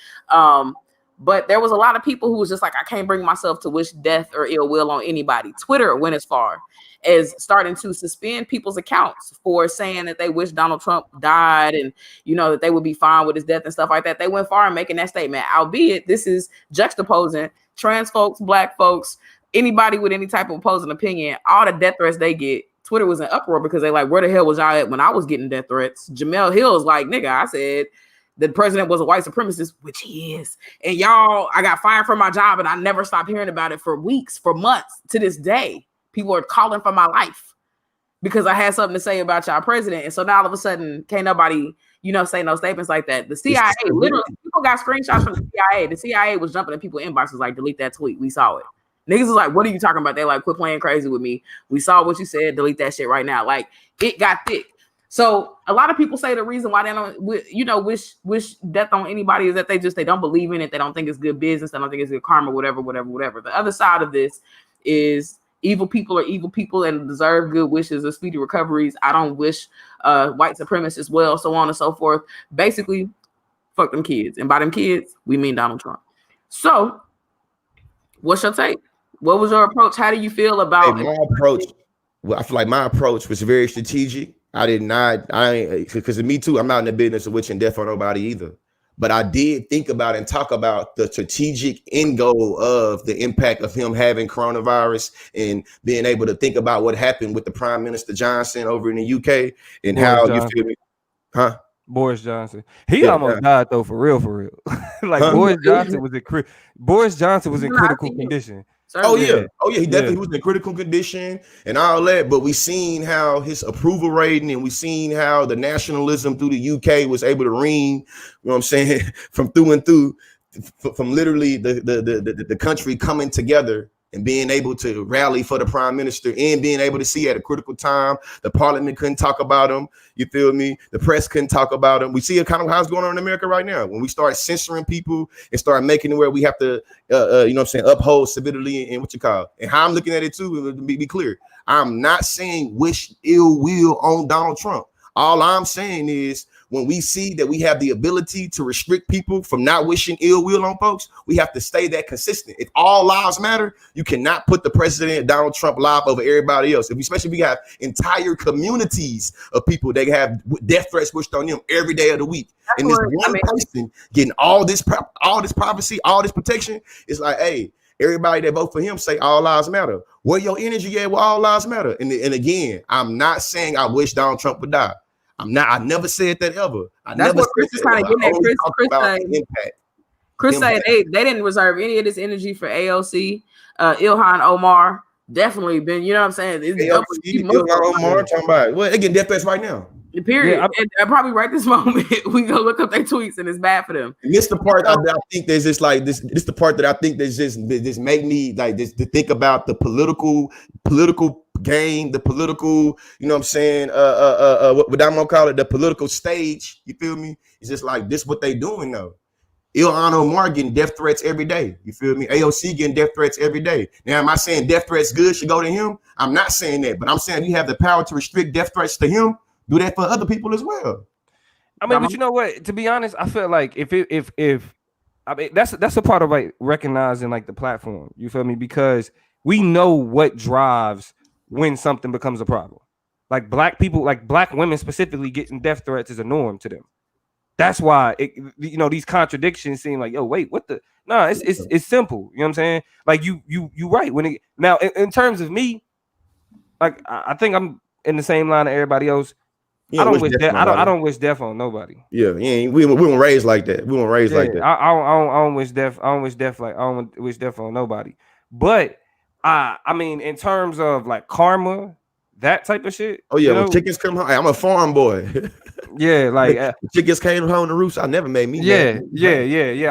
But there was a lot of people who was just like, I can't bring myself to wish death or ill will on anybody. Twitter went as far as starting to suspend people's accounts for saying that they wish Donald Trump died and, you know, that they would be fine with his death and stuff like that. They went far in making that statement, albeit this is juxtaposing trans folks, black folks, anybody with any type of opposing opinion, all the death threats they get. Twitter was in uproar because they like, where the hell was y'all at when I was getting death threats? Jamel Hill's like, nigga, I said the president was a white supremacist, which he is. And y'all, I got fired from my job and I never stopped hearing about it for weeks, for months. To this day, people are calling for my life because I had something to say about y'all president. And so now all of a sudden, can't nobody, you know, say no statements like that. The CIA, literally, people got screenshots from the CIA. The CIA was jumping in people's inboxes like, delete that tweet. We saw it. Niggas was like, what are you talking about? They like, quit playing crazy with me. We saw what you said. Delete that shit right now. Like, it got thick. So a lot of people say the reason why they don't, you know, wish death on anybody is that they don't believe in it. They don't think it's good business. They don't think it's good karma, whatever. The other side of this is evil people are evil people and deserve good wishes or speedy recoveries. I don't wish white supremacists well, so on and so forth. Basically, fuck them kids. And by them kids, we mean Donald Trump. So what's your take? What was your approach? How do you feel about my approach? Well, I feel like my approach was very strategic. Because of me too, I'm not in the business of wishing death on nobody either. But I did think about and talk about the strategic end goal of the impact of him having coronavirus and being able to think about what happened with the Prime Minister Johnson over in the UK and Boris how Johnson. you feel me? Huh? Boris Johnson. He almost died though, for real. Like Boris Johnson was in critical condition. Oh yeah, he definitely was in critical condition and all that. But we seen how his approval rating and we seen how the nationalism through the UK was able to ring, you know what I'm saying, from through and through, from literally the country coming together and being able to rally for the prime minister and being able to see at a critical time. The parliament couldn't talk about him. You feel me? The press couldn't talk about him. We see it kind of how it's going on in America right now. When we start censoring people and start making it where we have to, you know what I'm saying, uphold civility and what you call. And how I'm looking at it too, to be clear, I'm not saying wish ill will on Donald Trump. All I'm saying is when we see that we have the ability to restrict people from not wishing ill will on folks, we have to stay that consistent. If all lives matter, you cannot put the president Donald Trump live over everybody else. Especially if we have entire communities of people that have death threats wished on them every day of the week. And this one person getting all this privacy, all this protection, it's like, hey, everybody that vote for him say all lives matter. Where your energy at? Where all lives matter? And again, I'm not saying I wish Donald Trump would die. I never said that ever. That's what Chris is kind of getting at. Chris said they didn't reserve any of this energy for AOC. Ilhan Omar definitely been, you know what I'm saying? Ilhan Omar talking about, well, they getting death threats right now. Period. Yeah, and probably right this moment, we go look up their tweets and it's bad for them. And this the part I think there's just like this. This the part that I think there's just make me like this to think about the political game, the political, you know what I'm saying? What I'm gonna call it, the political stage. You feel me? It's just like this what they doing though. Ilhan Omar getting death threats every day. You feel me? AOC getting death threats every day. Now, am I saying death threats good should go to him? I'm not saying that, but I'm saying you have the power to restrict death threats to him. Do that for other people as well. I mean, but you know what? To be honest, I feel like if I mean that's a part of like recognizing like the platform. You feel me? Because we know what drives when something becomes a problem. Like black people, like black women specifically, getting death threats is a norm to them. That's why these contradictions seem like, yo, wait, what the? No, it's simple. You know what I'm saying? Like you right when now in terms of me, like I think I'm in the same line of everybody else. I don't wish death on nobody. Yeah, we weren't raised like that. We weren't raised like that. I don't wish death. I don't wish death on nobody. But I mean, in terms of like karma, that type of shit. Oh yeah, when chickens come home, I'm a farm boy. Yeah, like chickens came home to roost. I never made me. Yeah.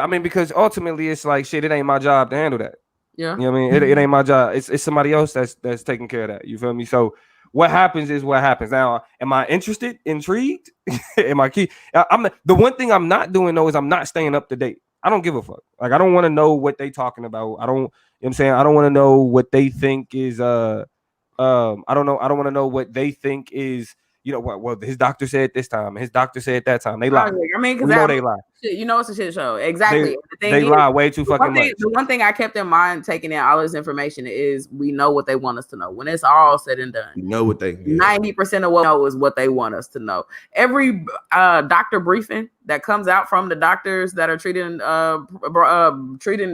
I mean, because ultimately, it's like shit. It ain't my job to handle that. Yeah, you know what I mean. It ain't my job. It's somebody else that's taking care of that. You feel me? So what happens is what happens. Now, am I interested, intrigued? Am I key? I'm the one thing I'm not doing though is I'm not staying up to date. I don't give a fuck. Like I don't want to know what they talking about. I don't. You know what I'm saying? I don't want to know what they think is. I don't know. I don't want to know what they think is. You know what? Well, his doctor said this time. His doctor said that time. They lie. I mean, because we know they lie. Shit, you know, it's a shit show. Exactly. They lie way too fucking much. The one thing I kept in mind taking in all this information is we know what they want us to know. When it's all said and done, You know what they 90% of what we know is what they want us to know. Every doctor briefing that comes out from the doctors that are treating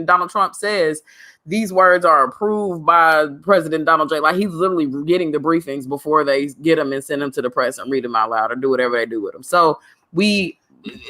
Donald Trump says these words are approved by President Donald J. Like he's literally getting the briefings before they get them and send them to the press and read them out loud or do whatever they do with them. So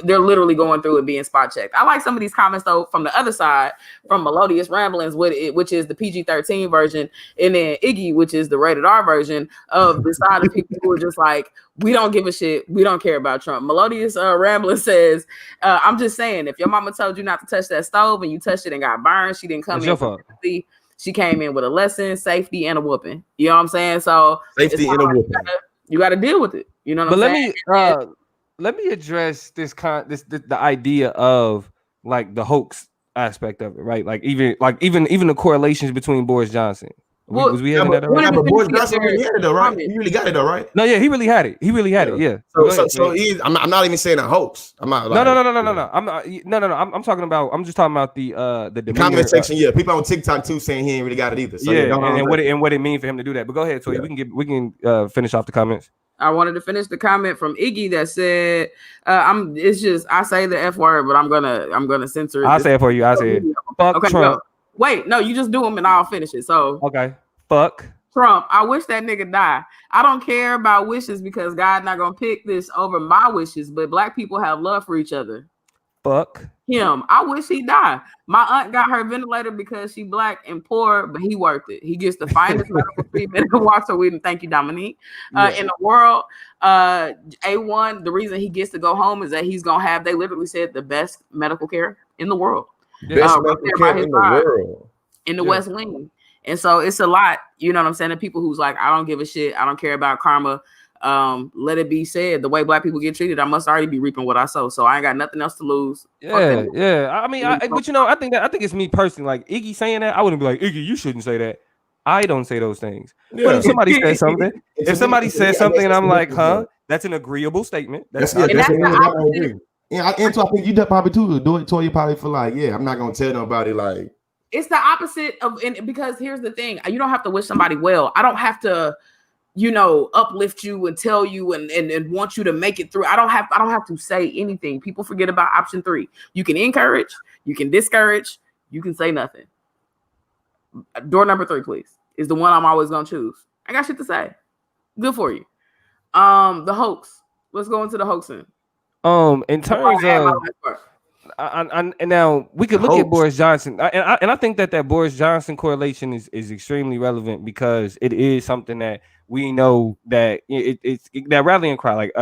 they're literally going through it being spot checked. I like some of these comments though from the other side, from Melodious Ramblings, which is the PG-13 version, and then Iggy, which is the rated R version of the side of people who are just like, we don't give a shit, we don't care about Trump. Melodious Rambling says, I'm just saying, if your mama told you not to touch that stove and you touched it and got burned, she didn't come in. She came in with a lesson, safety, and a whooping. You know what I'm saying? So safety and a whooping. You got to deal with it. You know what I'm saying? Let me address the idea of like the hoax aspect of it, right? Like even the correlations between Boris Johnson. Was we having that already? But Boris Johnson really had it though, right? He really got it though, right? No, yeah, he really had it. Yeah. So I'm not even saying a hoax. I'm not. Like, no. I'm talking about. I'm just talking about the comment section. Yeah, people on TikTok too saying he ain't really got it either. So and what it mean for him to do that. But go ahead, so we can finish off the comments. I wanted to finish the comment from Iggy that said, I say the F word, but I'm gonna censor it. I'll say it for you. I say it. Fuck Trump. No. Wait, no, you just do them and I'll finish it. So okay. Fuck Trump. I wish that nigga die. I don't care about wishes because God's not gonna pick this over my wishes, but black people have love for each other. Fuck him. I wish he died. My aunt got her ventilator because she black and poor, but he worth it. He gets the finest medical treatment in Washington. Thank you, Dominique. In the world, A1, the reason he gets to go home is that he's gonna have, they literally said, the best medical care in the world. Best medical care in the world. In the West Wing. And so it's a lot, you know what I'm saying? The people who's like, I don't give a shit, I don't care about karma. Let it be said, the way black people get treated, I must already be reaping what I sow. So I ain't got nothing else to lose. Yeah. I mean, but you know, I think it's me personally. Like Iggy saying that, I wouldn't be like, Iggy, you shouldn't say that. I don't say those things. Yeah. But if somebody says something, and I'm like, huh, that's an agreeable statement. That's I agree. Yeah, and so I think you probably too do it. Toya probably feel like, yeah, I'm not gonna tell nobody. Like it's the opposite of, and because here's the thing, you don't have to wish somebody well. I don't have to, you know, uplift you and tell you and want you to make it through. I don't have to say anything. People forget about option 3. You can encourage, you can discourage, you can say nothing. Door number 3, please, is the one I'm always gonna choose. I got shit to say. Good for you. The hoax. Let's go into the hoaxing. In terms of, and now we could look at Boris Johnson, and I think that Boris Johnson correlation is extremely relevant because it is something that we know that it's that rallying cry, like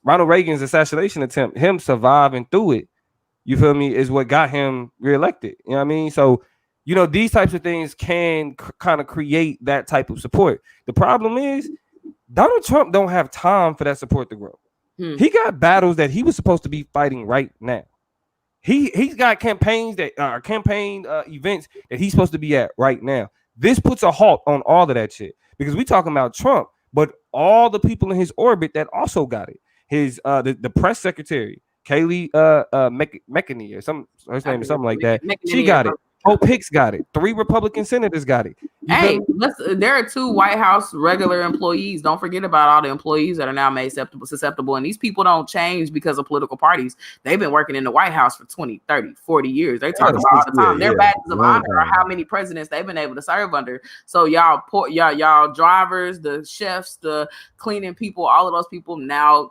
Ronald Reagan's assassination attempt, him surviving through it, you feel me, is what got him reelected. You know what I mean? So, you know, these types of things can kind of create that type of support. The problem is Donald Trump don't have time for that support to grow. He got battles that he was supposed to be fighting right now. He's got campaigns that events that he's supposed to be at right now. This puts a halt on all of that shit because we talking about Trump, but all the people in his orbit that also got it. His the press secretary, Kayleigh McEnany, or her name is something like that. She got it. Hope Hicks got it. 3 Republican senators got it. Hey, there are 2 White House regular employees. Don't forget about all the employees that are now made susceptible. And these people don't change because of political parties. They've been working in the White House for 20, 30, 40 years. They talk about all the time. Their badges of honor are how many presidents they've been able to serve under. So y'all drivers, the chefs, the cleaning people, all of those people now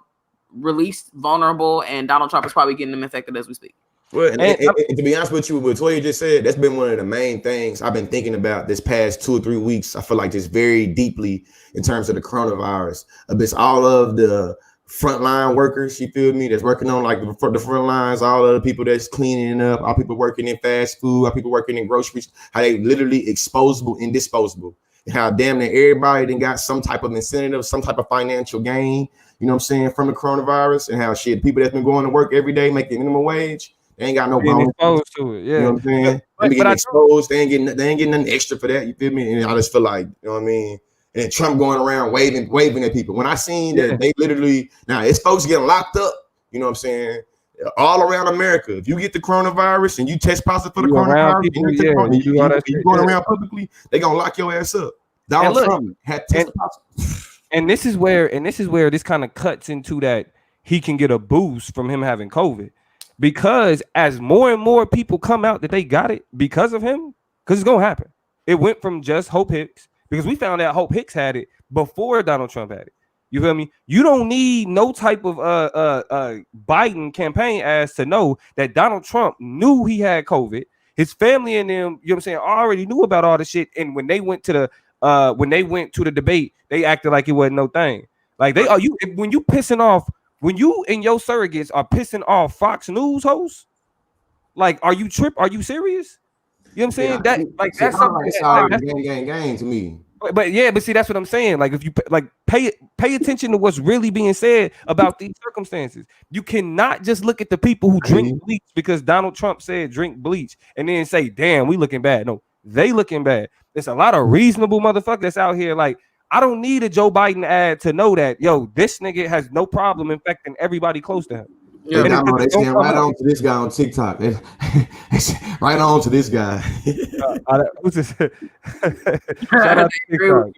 released, vulnerable, and Donald Trump is probably getting them infected as we speak. Well, and to be honest with you, what Toya just said, that's been one of the main things I've been thinking about this past 2 or 3 weeks. I feel like just very deeply in terms of the coronavirus. It's all of the frontline workers, you feel me, that's working on like the front lines, all of the people that's cleaning up, all people working in fast food, all people working in groceries, how they literally exposable and disposable. how damn near everybody then got some type of incentive, some type of financial gain, you know what I'm saying, from the coronavirus, and how shit, people that's been going to work every day making minimum wage, they ain't got no Being bonus. exposed to it, yeah. You know what I'm saying? They be getting exposed, they ain't getting nothing extra for that. You feel me? And I just feel like, you know what I mean? And then Trump going around waving at people. When I seen that they literally, now it's folks getting locked up, you know what I'm saying? All around America. If you get the coronavirus and you test positive for the coronavirus, people, and you going around publicly, they gonna lock your ass up. Donald Trump had tested positive. And this is where this kind of cuts into that he can get a boost from him having COVID. Because as more and more people come out that they got it because of him, because it's gonna happen. It went from just Hope Hicks, because we found out Hope Hicks had it before Donald Trump had it. You feel me? You don't need no type of Biden campaign ads to know that Donald Trump knew he had COVID. His family and them, you know what I'm saying, already knew about all the shit. And when they went to the debate, they acted like it wasn't no thing. Like when you and your surrogates are pissing off Fox News hosts, like, are you serious? You know what I'm saying? That's something gang to me. But see, that's what I'm saying. Like, if you pay attention to what's really being said about these circumstances, you cannot just look at the people who drink bleach because Donald Trump said drink bleach and then say, damn, we looking bad. No, they looking bad. There's a lot of reasonable motherfuckers that's out here. Like, I don't need a Joe Biden ad to know that, yo, this nigga has no problem infecting everybody close to him. Yeah, they stand right on to this guy on TikTok. Right on to this guy. Who's this? Shout out to TikTok.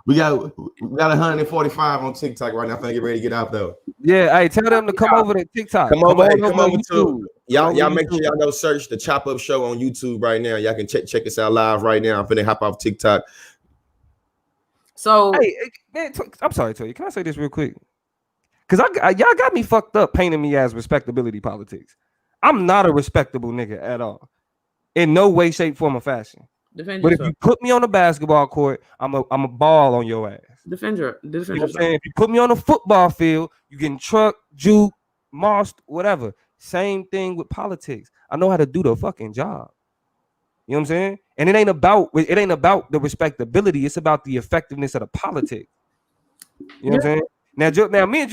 We got 145 on TikTok right now. I'm gonna get ready to get out though. Yeah, hey, tell them to come over to TikTok. Come over to y'all. Make sure y'all go search the Chop Up Show on YouTube right now. Y'all can check us out live right now. I'm finna hop off TikTok. So, hey, man, I'm sorry, Toya. Can I say this real quick? Because y'all got me fucked up painting me as respectability politics. I'm not a respectable nigga at all. In no way, shape, form, or fashion. But if you put me on the basketball court, I'm a ball on your ass. Defend yourself. You know what I'm saying? If you put me on a football field, you getting trucked, juked, mossed, whatever. Same thing with politics. I know how to do the fucking job. You know what I'm saying? And it ain't about the respectability. It's about the effectiveness of the politics. You know what I'm saying? Now, me and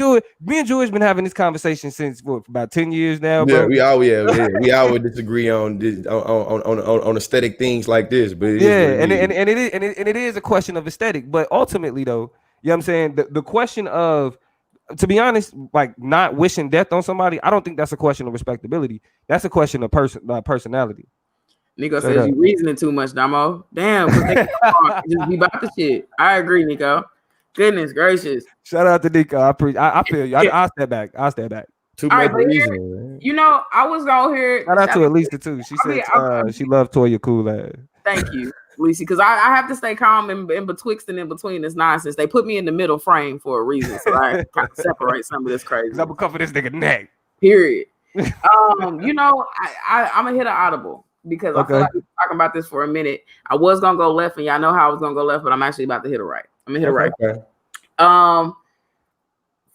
George been having this conversation since about 10 years now. Bro. We always disagree on this on aesthetic things like this, but it is a question of aesthetic. But ultimately, though, you know what I'm saying, the question of, to be honest, like not wishing death on somebody, I don't think that's a question of respectability. That's a question of personality. Nico says you reasoning too much, Damo. Damn, just be about the shit. I agree, Nico. Goodness gracious! Shout out to Nico. I feel you. I'll step back. Too much reasoning. You know, I was gonna hear. Shout out to Elisa too. She said she loved Toya cool ass. Thank you, Lisa, because I have to stay calm in betwixt and in between this nonsense. They put me in the middle frame for a reason, so I kind of separate some of this crazy. I'm gonna cover this nigga neck. Period. You know, I'm gonna hit an audible because I feel like we're talking about this for a minute. I was gonna go left, and y'all know how I was gonna go left, but I'm actually about to hit a right. I'm gonna hit it right.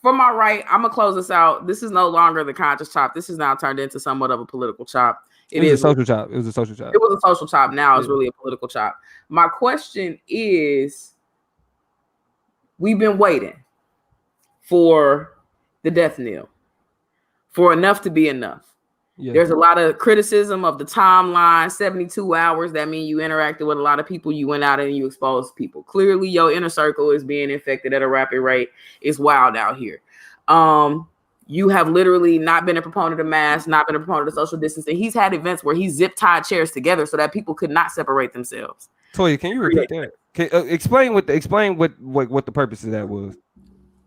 For my right, I'm gonna close this out. This is no longer the conscious chop. This is now turned into somewhat of a political chop. It was a social chop. It was a social chop. Now it's really a political chop. My question is, we've been waiting for the death knell, for enough to be enough. Yeah. There's a lot of criticism of the timeline, 72 hours. That means you interacted with a lot of people. You went out and you exposed people. Clearly, your inner circle is being infected at a rapid rate. It's wild out here. You have literally not been a proponent of masks, not been a proponent of social distancing. He's had events where he zip-tied chairs together so that people could not separate themselves. Toya, can you repeat that? Explain what the purpose of that was.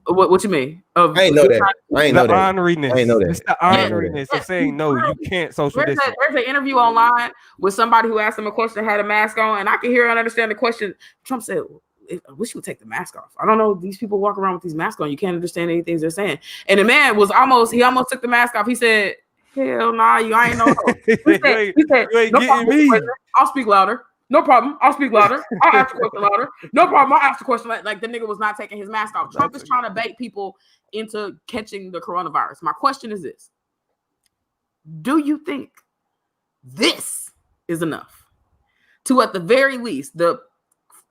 What you mean? I ain't know that. I ain't know that. Honoriness. I ain't know that. It's the honoriness of saying no, you can't social distance. There's an interview online with somebody who asked him a question, had a mask on, and I can hear and understand the question. Trump said, I wish you would take the mask off. I don't know. These people walk around with these masks on. You can't understand anything they're saying. And the man was almost took the mask off. He said, hell nah, I ain't know. He said, no problem, I'll speak louder. No problem. I'll speak louder. I'll ask the question louder. No problem. I'll ask the question. Like the nigga was not taking his mask off. Trump is trying to bait people into catching the coronavirus. My question is this. Do you think this is enough to, at the very least, the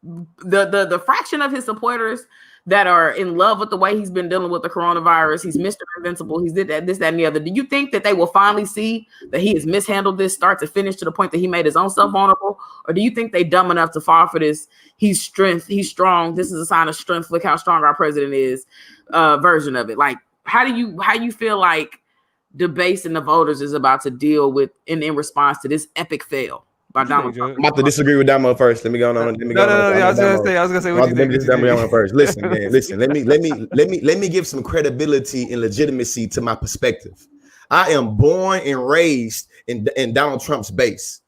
the fraction of his supporters that are in love with the way he's been dealing with the coronavirus, he's Mr. Invincible, he's did that, this, that, and the other. Do you think that they will finally see that he has mishandled this start to finish to the point that he made his own self vulnerable? Or do you think they dumb enough to fall for this? He's strong. This is a sign of strength. Look how strong our president is. Version of it. Like, how you feel like the base and the voters is about to deal with in response to this epic fail by Donald Trump? I'm about to disagree with Damo first. Let me go on. Let me go on. I was gonna say what you think. Damo first. Listen, man. Listen. Let me give some credibility and legitimacy to my perspective. I am born and raised in Donald Trump's base.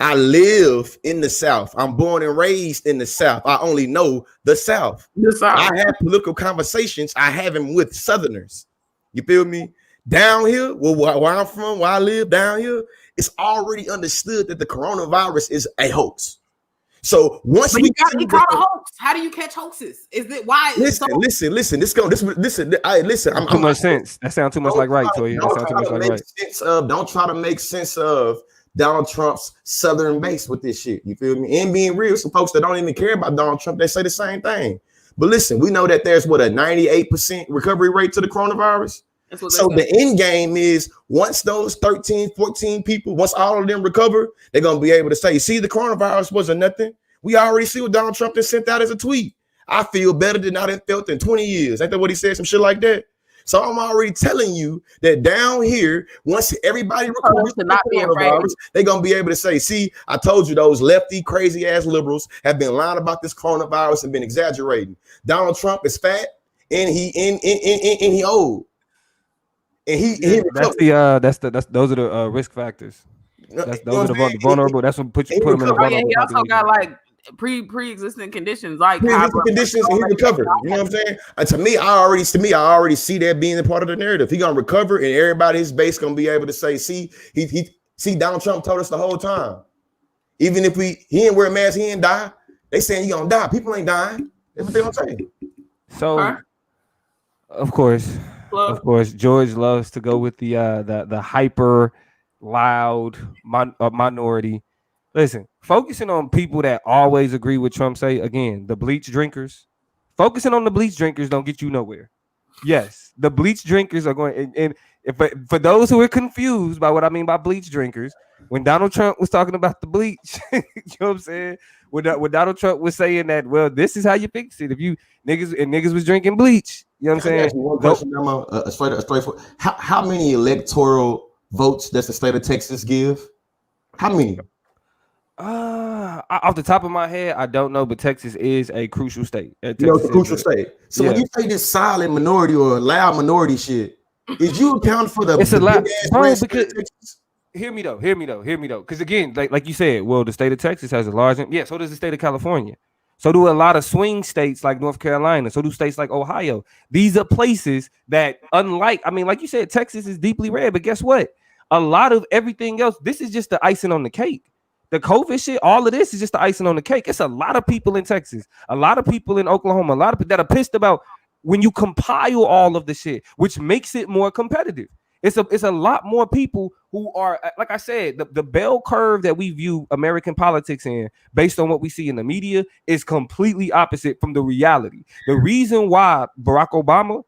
I live in the South. I'm born and raised in the South. I only know the South. I have political conversations. I have them with Southerners. You feel me? Down here, where I'm from, where I live down here, it's already understood that the coronavirus is a hoax. So once he caught a hoax. How do you catch hoaxes? Is it why? Listen. I'm too much sense. That sounds too much like right, Toy. That sounds too much like right. Don't try to make sense of Donald Trump's Southern base with this shit. You feel me? And being real, some folks that don't even care about Donald Trump, they say the same thing. But listen, we know that there's a 98% recovery rate to the coronavirus. So the end game is once those 13, 14 people, once all of them recover, they're going to be able to say, see, the coronavirus wasn't nothing. We already see what Donald Trump just sent out as a tweet. I feel better than I done felt in 20 years. Ain't that what he said? Some shit like that. So I'm already telling you that down here, once everybody recovers from the coronavirus, they're going to be able to say, see, I told you those lefty, crazy ass liberals have been lying about this coronavirus and been exaggerating. Donald Trump is fat and he old. Those are the risk factors. Those are the vulnerable. That's what put them in the vulnerable. He also got like pre-existing conditions, like conditions, and he recovered. You know what I'm saying? To me, I already see that being a part of the narrative. He gonna recover, and everybody's base gonna be able to say, see, Donald Trump told us the whole time. Even if he didn't wear a mask, he didn't die. They saying he gonna die. People ain't dying. That's what they gonna say. So, of course, George loves to go with the hyper loud minority. Listen, focusing on people that always agree with Trump, say again, the bleach drinkers. Focusing on the bleach drinkers don't get you nowhere. Yes, the bleach drinkers are going. And for those who are confused by what I mean by bleach drinkers, when Donald Trump was talking about the bleach, you know what I'm saying? When Donald Trump was saying that, well, this is how you fix it. If you niggas was drinking bleach, you know what I'm saying? One question, straightforward. How many electoral votes does the state of Texas give? How many? Off the top of my head, I don't know, but Texas is a crucial state. It's a crucial state. So when you say this silent minority or loud minority shit, is you account for the? It's a loud, bro. Because hear me though. Because again, like you said, well, the state of Texas has a large. Yeah, so does the state of California. So do a lot of swing states like North Carolina. So do states like Ohio. These are places that, unlike, I mean, like you said, Texas is deeply red, but guess what? A lot of everything else, this is just the icing on the cake. The COVID shit, all of this is just the icing on the cake. It's a lot of people in Texas, a lot of people in Oklahoma, a lot of people that are pissed about when you compile all of the shit, which makes it more competitive. It's a lot more people who are, like I said, the bell curve that we view American politics in based on what we see in the media is completely opposite from the reality. The reason why Barack Obama,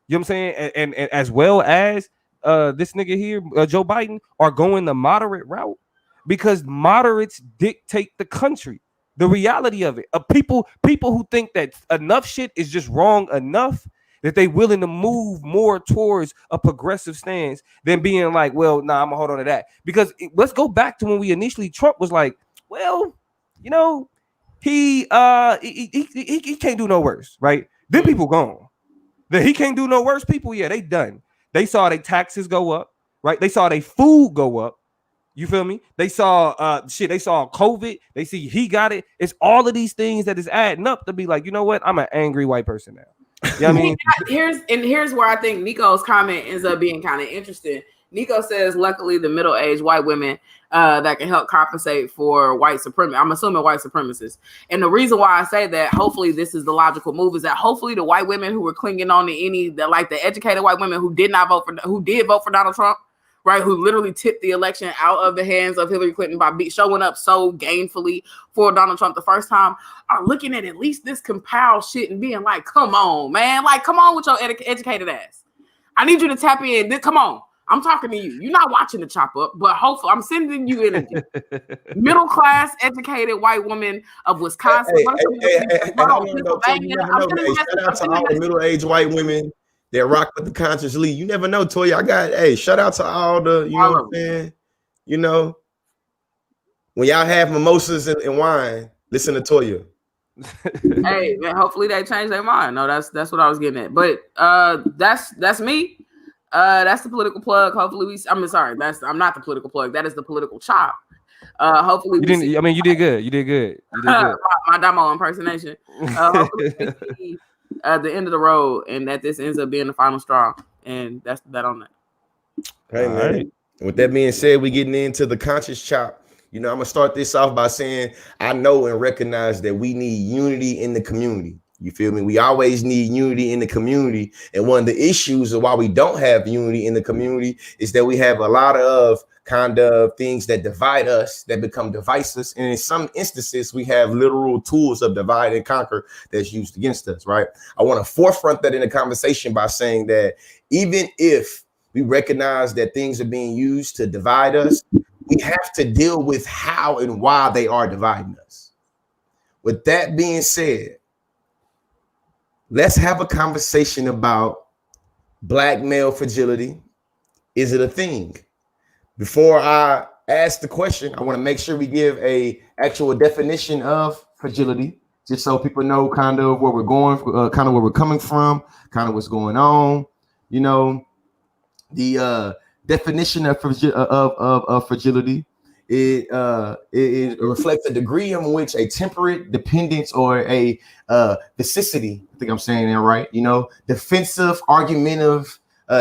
you know what I'm saying, and as well as this nigga here, Joe Biden, are going the moderate route, because moderates dictate the country. The reality of it, people who think that enough shit is just wrong enough that they willing to move more towards a progressive stance than being like, well, nah, I'm gonna hold on to that. Because let's go back to when we initially, Trump was like, well, you know, he can't do no worse, right? Then people gone. Then he can't do no worse. People, yeah, they done. They saw their taxes go up, right? They saw their food go up. You feel me? They saw they saw COVID. They see he got it. It's all of these things that is adding up to be like, you know what? I'm an angry white person now. You know what I mean? Here's where I think Nico's comment ends up being kind of interesting. Nico says, luckily, the middle-aged white women that can help compensate for white supremacists. I'm assuming white supremacists. And the reason why I say that, hopefully this is the logical move, is that hopefully the white women who were clinging on to the educated white women who did vote for Donald Trump, right, who literally tipped the election out of the hands of Hillary Clinton by showing up so gainfully for Donald Trump the first time, are looking at least this compiled shit and being like, come on, man. Like, come on with your educated ass. I need you to tap in. Come on. I'm talking to you. You're not watching the chop up, but hopefully I'm sending you energy. Middle class, educated white woman of Wisconsin. Shout out to all the middle-aged white women that rock with the conscious lead. You never know, Toya. Shout out to all the, you know what I'm saying? You know, when y'all have mimosas and wine, listen to Toya. Hey, man, hopefully they change their mind. No, that's what I was getting at. But that's me. That's the political plug. Hopefully I'm not the political plug. That is the political chop. Hopefully you didn't. I mean, you did good. You did good. my Damo impersonation. Hopefully we see the end of the road, and that this ends up being the final straw. And that's that on that. Hey man. Right. With that being said, we getting into the conscious chop. You know, I'm gonna start this off by saying I know and recognize that we need unity in the community. You feel me? We always need unity in the community. And one of the issues of why we don't have unity in the community is that we have a lot of kind of things that divide us, that become divisive. And in some instances, we have literal tools of divide and conquer that's used against us, right? I want to forefront that in the conversation by saying that even if we recognize that things are being used to divide us, we have to deal with how and why they are dividing us. With that being said, let's have a conversation about black male fragility. Is it a thing? Before I ask the question, I want to make sure we give a actual definition of fragility, just so people know kind of where we're going, kind of where we're coming from, kind of what's going on. You know, the definition of fragility. It reflects a degree in which a temperate dependence or a vicissity, I think I'm saying that right, you know, defensive, argumentative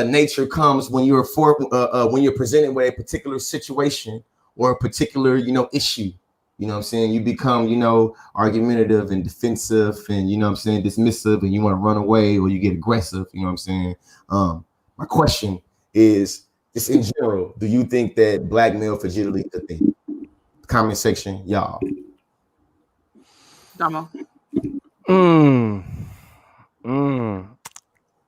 nature comes when you're presented with a particular situation or a particular, you know, issue. You know what I'm saying? You become, you know, argumentative and defensive and, you know what I'm saying, dismissive, and you want to run away or you get aggressive. You know what I'm saying? My question is, just in general, do you think that black male fragility is a thing? Comment section, y'all. Damo.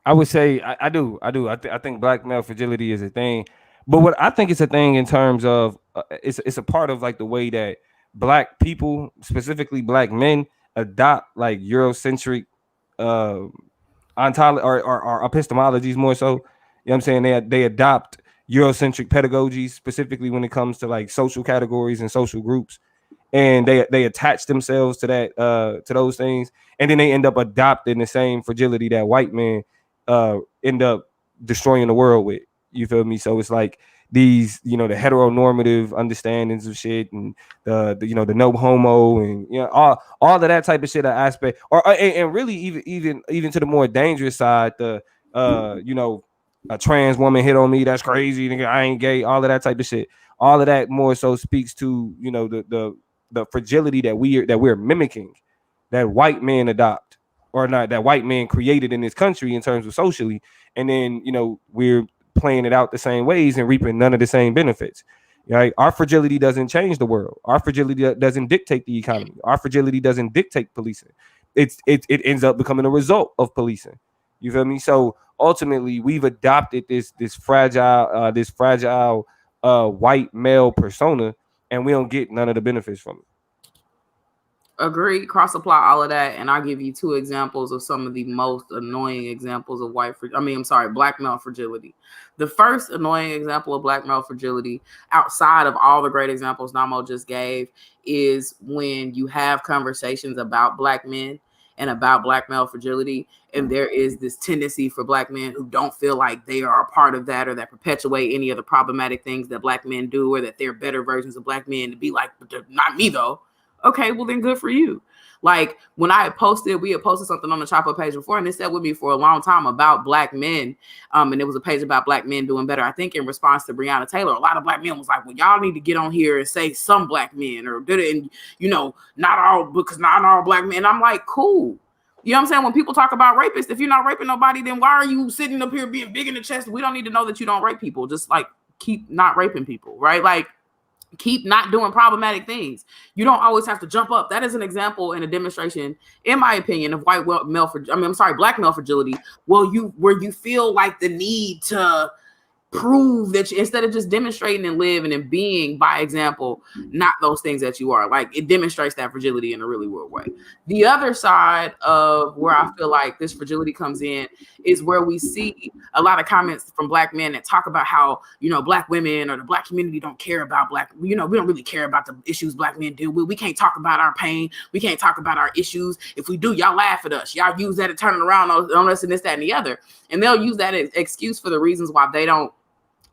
I would say I do. I think black male fragility is a thing, but what I think it's a thing in terms of it's a part of like the way that black people, specifically black men, adopt like Eurocentric ontology or epistemologies more so. You know what I'm saying? They adopt Eurocentric pedagogies, specifically when it comes to like social categories and social groups, and they attach themselves to that to those things, and then they end up adopting the same fragility that white men end up destroying the world with. You feel me? So it's like these, you know, the heteronormative understandings of shit, and the you know, the no homo, and you know, all of that type of shit, aspect, or and really even to the more dangerous side, the you know, a trans woman hit on me, that's crazy, nigga, I ain't gay, all of that type of shit. All of that more so speaks to, you know, the fragility that we're mimicking, that white men adopt, or not, that white men created in this country in terms of socially, and then, you know, we're playing it out the same ways and reaping none of the same benefits. Right? Our fragility doesn't change the world. Our fragility doesn't dictate the economy. Our fragility doesn't dictate policing. It ends up becoming a result of policing. You feel me? So ultimately, we've adopted this fragile white male persona, and we don't get none of the benefits from it. Agree, cross apply all of that, and I'll give you two examples of some of the most annoying examples of black male fragility. The first annoying example of black male fragility, outside of all the great examples Namo just gave, is when you have conversations about black men and about black male fragility, and there is this tendency for black men who don't feel like they are a part of that, or that perpetuate any of the problematic things that black men do, or that they're better versions of black men, to be like, but they're not me though. Okay, well then good for you. Like when we had posted something on the Chop Up page before, and it said with me for a long time about black men. And it was a page about black men doing better. I think in response to Breonna Taylor, a lot of black men was like, well, y'all need to get on here and say some black men, or did it, and you know, not all, because not all black men. And I'm like, cool. You know what I'm saying? When people talk about rapists, if you're not raping nobody, then why are you sitting up here being big in the chest? We don't need to know that you don't rape people. Just like, keep not raping people, right? Like, keep not doing problematic things. You don't always have to jump up. That is an example and a demonstration, in my opinion, of black male fragility. Where you feel like the need to prove that instead of just demonstrating and living and being by example, not those things that you are. Like, it demonstrates that fragility in a really weird way. The other side of where I feel like this fragility comes in is where we see a lot of comments from black men that talk about how, black women or the black community don't care about we don't really care about the issues black men deal with. We can't talk about our pain. We can't talk about our issues. If we do, y'all laugh at us. Y'all use that to turn it around on us and this, that, and the other. And they'll use that as excuse for the reasons why they don't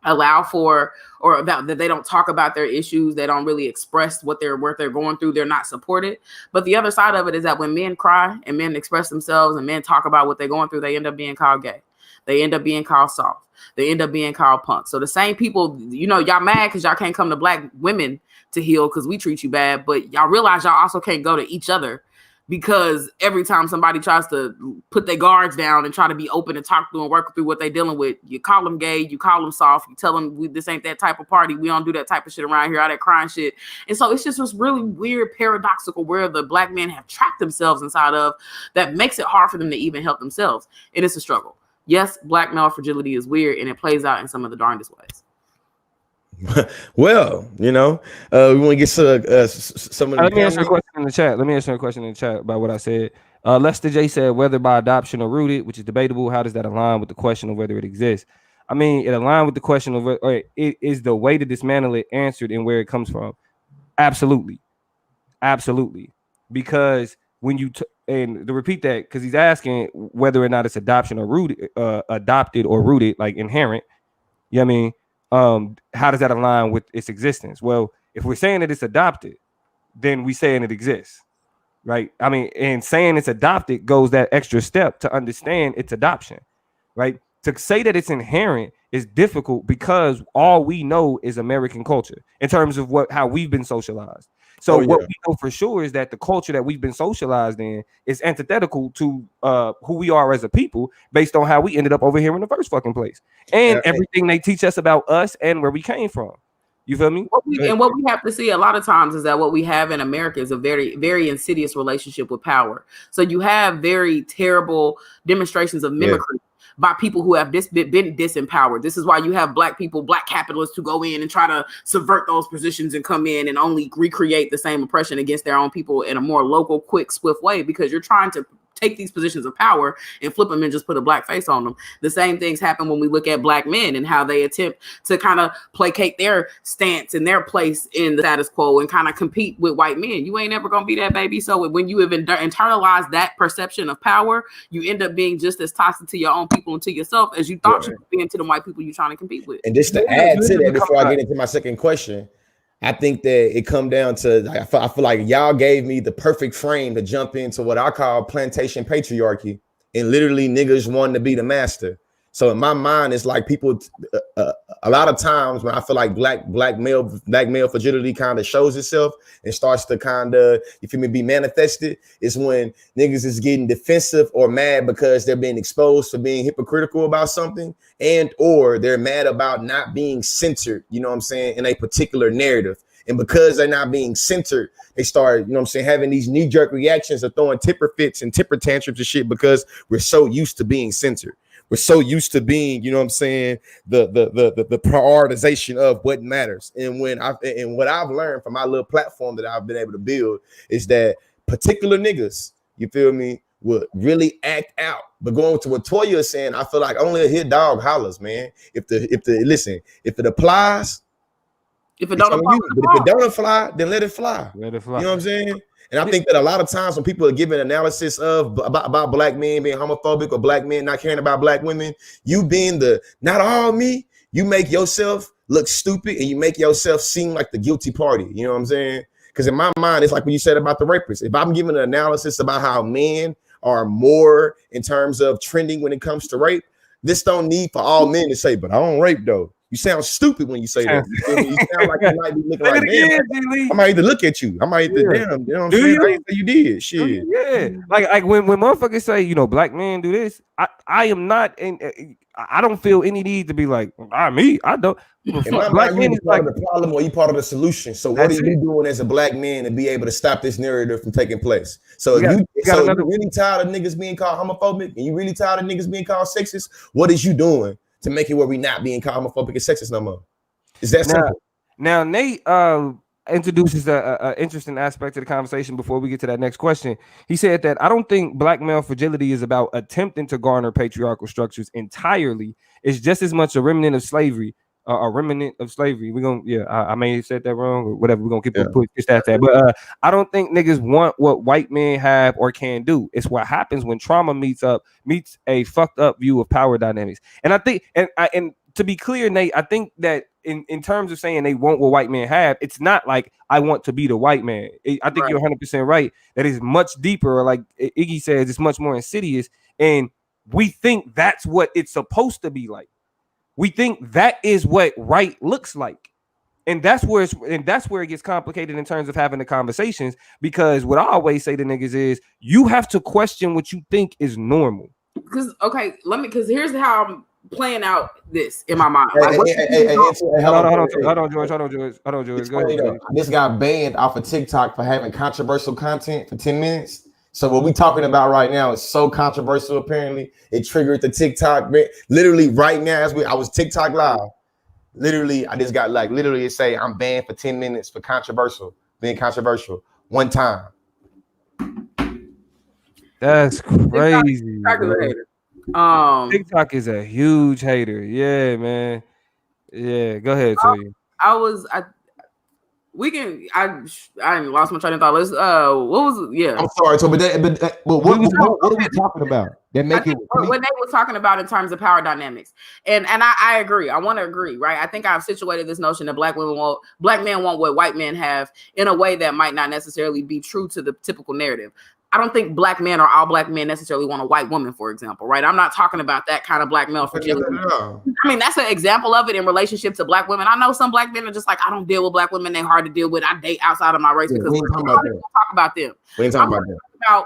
allow for or about that they don't talk about their issues. They don't really express what they're going through. They're not supported. But the other side of it is that when men cry and men express themselves and men talk about what they're going through, they end up being called gay. They end up being called soft. They end up being called punk. So the same people, y'all mad because y'all can't come to black women to heal because we treat you bad, but y'all realize y'all also can't go to each other, because every time somebody tries to put their guards down and try to be open and talk through and work through what they're dealing with, you call them gay, you call them soft, you tell them this ain't that type of party. We don't do that type of shit around here, all that crying shit. And so it's just this really weird, paradoxical where the black men have trapped themselves inside of that makes it hard for them to even help themselves. And it's a struggle. Yes, black male fragility is weird and it plays out in some of the darndest ways. Well, we want to get some of the. Let me answer a question in the chat. About what I said. Lester J said, whether by adoption or rooted, which is debatable. How does that align with the question of whether it exists? I mean, it aligned with the question of it is the way to dismantle it answered and where it comes from. Absolutely. Because when you and to repeat that, because he's asking whether or not it's adoption or rooted, adopted or rooted, like inherent. You know what I mean? How does that align with its existence? Well, if we're saying that it's adopted, then we saying it exists, right? I mean, and saying it's adopted goes that extra step to understand its adoption, right? To say that it's inherent is difficult because all we know is American culture in terms of how we've been socialized. So what we know for sure is that the culture that we've been socialized in is antithetical to who we are as a people based on how we ended up over here in the first fucking place and everything they teach us about us and where we came from. You feel me? What we have to see a lot of times is that what we have in America is a very, very insidious relationship with power. So you have very terrible demonstrations of mimicry by people who have been disempowered. This is why you have black people, black capitalists who go in and try to subvert those positions and come in and only recreate the same oppression against their own people in a more local, quick, swift way, because you're trying to take these positions of power and flip them and just put a black face on them. The same things happen when we look at black men and how they attempt to kind of placate their stance and their place in the status quo and kind of compete with white men. You ain't ever going to be that, baby. So when you even internalize that perception of power, you end up being just as toxic to your own people and to yourself as you thought you could be to the white people you're trying to compete with. And just to add to that, before I get into my second question, I think that it come down to, I feel like y'all gave me the perfect frame to jump into what I call plantation patriarchy, and literally niggas wanting to be the master. So in my mind, it's like people, a lot of times when I feel like black male fragility kind of shows itself and starts to kind of, you feel me, be manifested, is when niggas is getting defensive or mad because they're being exposed for being hypocritical about something, and or they're mad about not being centered, you know what I'm saying, in a particular narrative. And because they're not being centered, they start, you know what I'm saying, having these knee-jerk reactions of throwing temper fits and temper tantrums and shit because we're so used to being centered. We're so used to being, you know what I'm saying, the prioritization of what matters. And what I've learned from my little platform that I've been able to build is that particular niggas, you feel me, would really act out. But going to what Toya is saying, I feel like only a hit dog hollers, man. If it applies, if it don't apply, then let it fly. Let it fly. You know what I'm saying? And I think that a lot of times when people are giving analysis of about black men being homophobic or black men not caring about black women, you being the not all me, you make yourself look stupid and you make yourself seem like the guilty party. You know what I'm saying? Because in my mind, it's like when you said about the rapists. If I'm giving an analysis about how men are more in terms of trending when it comes to rape, this don't need for all men to say, but I don't rape though. You sound stupid when you say that. You sound like you might be looking like, damn, I might either look at you. I might either, damn, you know what I'm saying? I ain't say you did. Shit. Yeah. Like when motherfuckers say, you know, black men do this, I am not, and I don't feel any need to be like, I don't. In my Black mind, men you is part like, of the problem or you part of the solution. So what are you doing as a black man to be able to stop this narrative from taking place? So if you really tired of niggas being called homophobic and you really tired of niggas being called sexist, what is you doing to make it where we not being called homophobic and sexist no more? Is that simple? Now Nate introduces a interesting aspect to the conversation before we get to that next question. He said that I don't think black male fragility is about attempting to garner patriarchal structures entirely. It's just as much a remnant of slavery. We're gonna, I may have said that wrong or whatever. We're gonna keep push that. But I don't think niggas want what white men have or can do. It's what happens when trauma meets a fucked up view of power dynamics. And I think, and to be clear, Nate, I think that in terms of saying they want what white men have, it's not like I want to be the white man. I think you're 100% right. That is much deeper, or like Iggy says, it's much more insidious. And we think that's what it's supposed to be like. We think that is what right looks like. And that's where it gets complicated in terms of having the conversations, because what I always say to niggas is you have to question what you think is normal. Because here's how I'm playing out this in my mind. Hold on, George. Go ahead. This got banned off of TikTok for having controversial content for 10 minutes. So what we talking about right now is so controversial. Apparently, it triggered the TikTok. Literally right now, I was TikTok live. Literally, I just got it say I'm banned for 10 minutes for being controversial one time. That's crazy. TikTok is a huge hater. Yeah, man. Yeah, go ahead, Toya. I lost my train of thought. I'm sorry, but what are we talking about? That make it what they were talking about in terms of power dynamics, and I agree. I want to agree, right? I think I've situated this notion that black men want what white men have in a way that might not necessarily be true to the typical narrative. I don't think black men or all black men necessarily want a white woman, for example, right? I'm not talking about that kind of black male fragility. I mean, that's an example of it in relationship to black women. I know some black men are just like, I don't deal with black women. They're hard to deal with. I date outside of my race because we ain't talking about them. We ain't talking about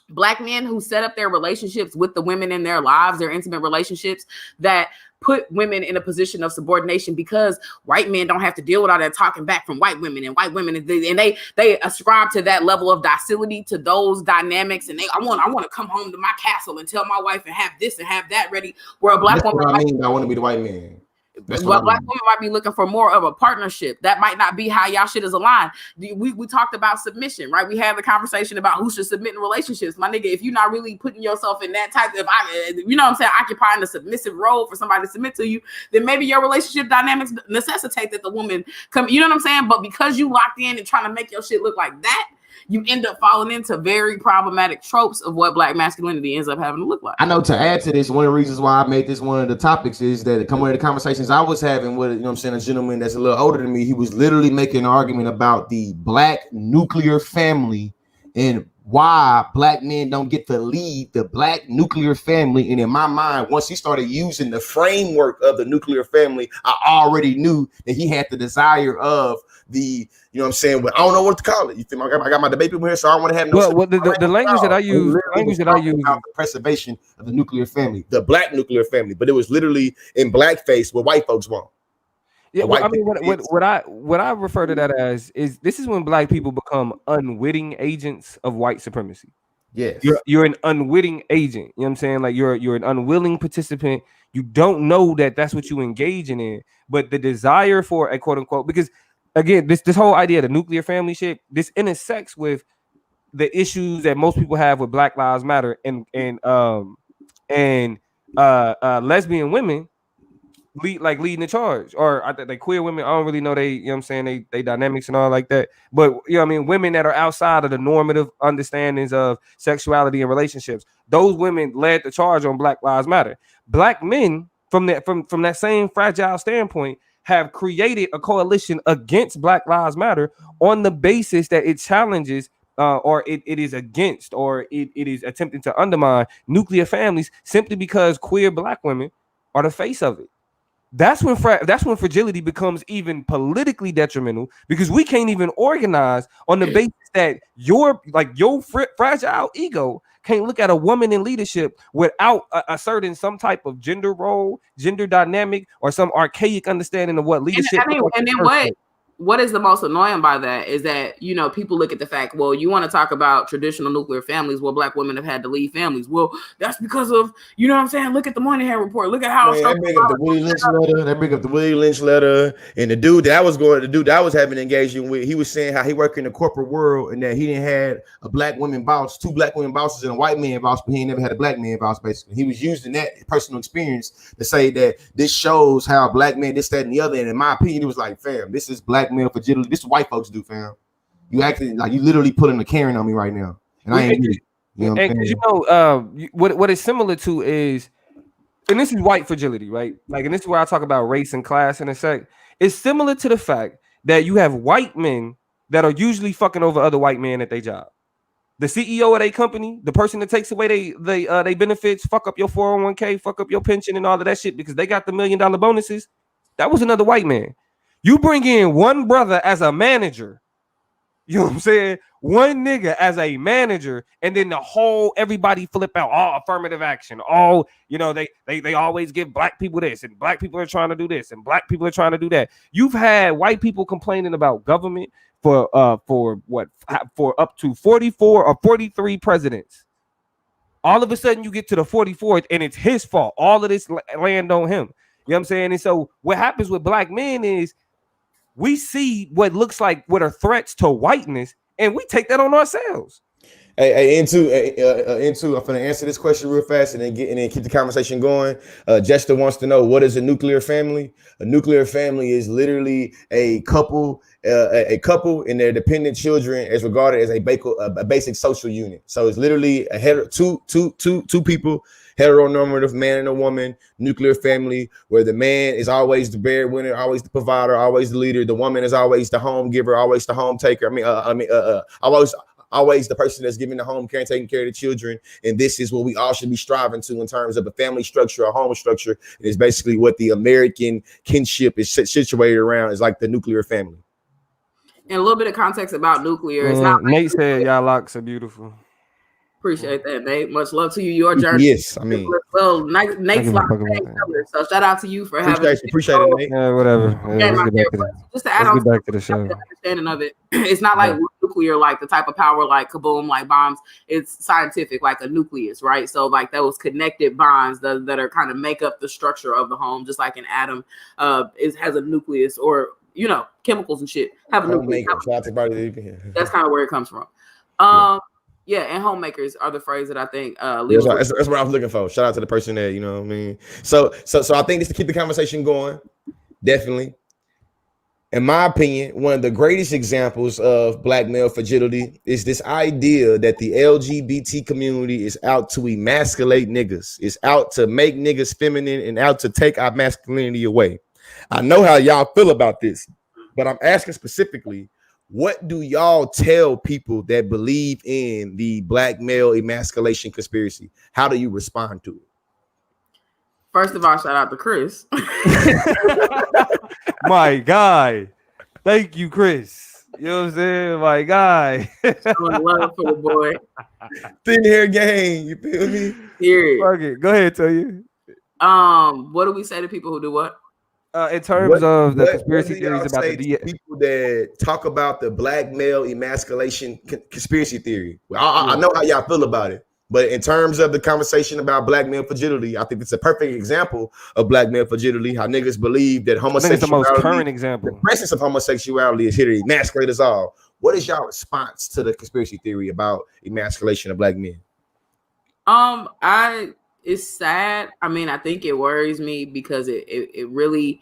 black men who set up their relationships with the women in their lives, their intimate relationships that put women in a position of subordination because white men don't have to deal with all that talking back from white women, and white women, and they ascribe to that level of docility to those dynamics, and I want to come home to my castle and tell my wife and have this and have that ready. Where a black woman, I want to be the white man. Black women might be looking for more of a partnership. That might not be how y'all shit is aligned. We talked about submission, right? We had the conversation about who should submit in relationships. My nigga, if you're not really putting yourself in that type of, you know what I'm saying, occupying a submissive role for somebody to submit to you, then maybe your relationship dynamics necessitate that the woman come, you know what I'm saying? But because you locked in and trying to make your shit look like that, you end up falling into very problematic tropes of what black masculinity ends up having to look like. I know, to add to this, one of the reasons why I made this one of the topics is that one of the conversations I was having with, you know what I'm saying, a gentleman that's a little older than me, he was literally making an argument about the black nuclear family and why black men don't get to lead the black nuclear family. And in my mind, once he started using the framework of the nuclear family, I already knew that he had the desire of the, you know what I'm saying? But I don't know what to call it. You think I got my debate people here, so I don't want to have no. Well, the language that I use, the preservation of the nuclear family, the black nuclear family, but it was literally in blackface what white folks want. Yeah, well, I mean, what I refer to that as is this is when black people become unwitting agents of white supremacy. Yes, you're an unwitting agent. You know what I'm saying? Like you're an unwilling participant. You don't know that that's what you engaging in, but the desire for a quote unquote, because again, this whole idea of the nuclear family shit, this intersects with the issues that most people have with Black Lives Matter and lesbian women leading the charge, or I think they queer women. I don't really know you know what I'm saying, they dynamics and all like that. But you know what I mean, women that are outside of the normative understandings of sexuality and relationships, those women led the charge on Black Lives Matter. Black men from that same fragile standpoint have created a coalition against Black Lives Matter on the basis that it challenges or it is against, or it is attempting to undermine nuclear families simply because queer Black women are the face of it. That's when fragility becomes even politically detrimental, because we can't even organize on the basis that your fragile ego can't look at a woman in leadership without asserting some type of gender role, gender dynamic, or some archaic understanding of what leadership. And then what is the most annoying by that is that, you know, people look at the fact, well, you want to talk about traditional nuclear families. Well, Black women have had to leave families. Well, that's because of, you know what I'm saying? Look at the Moynihan report. Look at how that bring up the Willie Lynch letter. That bring up the Willie Lynch letter. And the dude that I was having engagement with, he was saying how he worked in the corporate world and that he didn't had a Black woman boss, 2 Black women bosses and a white man boss, but he never had a Black man boss. Basically, he was using that personal experience to say that this shows how Black men, this, that, and the other. And in my opinion, it was like, fam, this is Black male fragility. This is white folks do, fam. You acting like you literally pulling a Karen on me right now, and I ain't. You know, what it's similar to is, and this is white fragility, right? Like, and this is where I talk about race and class in a sec. It's similar to the fact that you have white men that are usually fucking over other white men at their job. The CEO of their company, the person that takes away they benefits, fuck up your 401k, fuck up your pension and all of that shit because they got the $1 million bonuses. That was another white man. You bring in one brother as a manager, you know what I'm saying? One nigga as a manager, and then everybody flip out, all affirmative action, all, you know, they always give Black people this, and Black people are trying to do this, and Black people are trying to do that. You've had white people complaining about government for up to 44 or 43 presidents. All of a sudden you get to the 44th and it's his fault. All of this land on him. You know what I'm saying? And so what happens with Black men is we see what looks like what are threats to whiteness, and we take that on ourselves. Into I'm gonna answer this question real fast and then keep the conversation going. Jester wants to know, what is a nuclear family? A nuclear family is literally a couple and their dependent children is regarded as a basic social unit. So it's literally two people, heteronormative man and a woman, nuclear family, where the man is always the breadwinner, always the provider, always the leader. The woman is always the home giver, always the home taker. Always the person that's giving the home care and taking care of the children. And this is what we all should be striving to in terms of a family structure, a home structure. It is basically what the American kinship is situated around, is like the nuclear family. And a little bit of context about nuclear. It's not Nate said y'all locks are beautiful. Appreciate that, Nate. Much love to you. Your journey. Yes, I mean, well, Nate's locked. So shout out to you for having. Appreciate it, Nate. Yeah, whatever. Just to add on back to the show. Understanding of it, it's not like nuclear, like the type of power like kaboom, like bombs. It's scientific, like a nucleus, right? So like those connected bonds that are kind of make up the structure of the home, just like an atom has a nucleus, or you know, chemicals and shit have a nucleus. That's kind of where it comes from. Yeah, and homemakers are the phrase that I think that's what I was looking for. Shout out to the person that, you know what I mean. So I think just to keep the conversation going, definitely. In my opinion, one of the greatest examples of Black male fragility is this idea that the LGBT community is out to emasculate niggas, is out to make niggas feminine and out to take our masculinity away. I know how y'all feel about this, but I'm asking specifically, what do y'all tell people that believe in the Black male emasculation conspiracy? How do you respond to it? First of all, shout out to Chris. My guy. Thank you, Chris. You know what I'm saying? My guy. Showing love for the boy. Thin hair gang. You feel me? Period. Fuck it. Go ahead, tell you. What do we say to people who do what? In terms of the conspiracy theories about the people that talk about the Black male emasculation conspiracy theory. Well, I know how y'all feel about it, but in terms of the conversation about Black male fragility, I think it's a perfect example of Black male fragility. How niggas believe that homosexuality, the most current example, the presence of homosexuality is here to emasculate us all. What is y'all response to the conspiracy theory about emasculation of Black men? It's sad. I mean, I think it worries me because it really,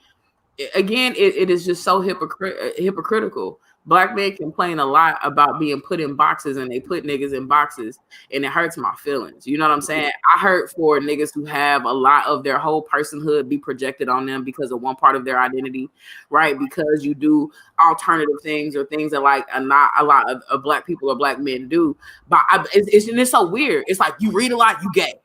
again, it is just so hypocritical. Black men complain a lot about being put in boxes, and they put niggas in boxes, and it hurts my feelings. You know what I'm saying? I hurt for niggas who have a lot of their whole personhood be projected on them because of one part of their identity, right? Because you do alternative things or things that like not a lot of Black people or Black men do. But it's so weird. It's like you read a lot, you gay.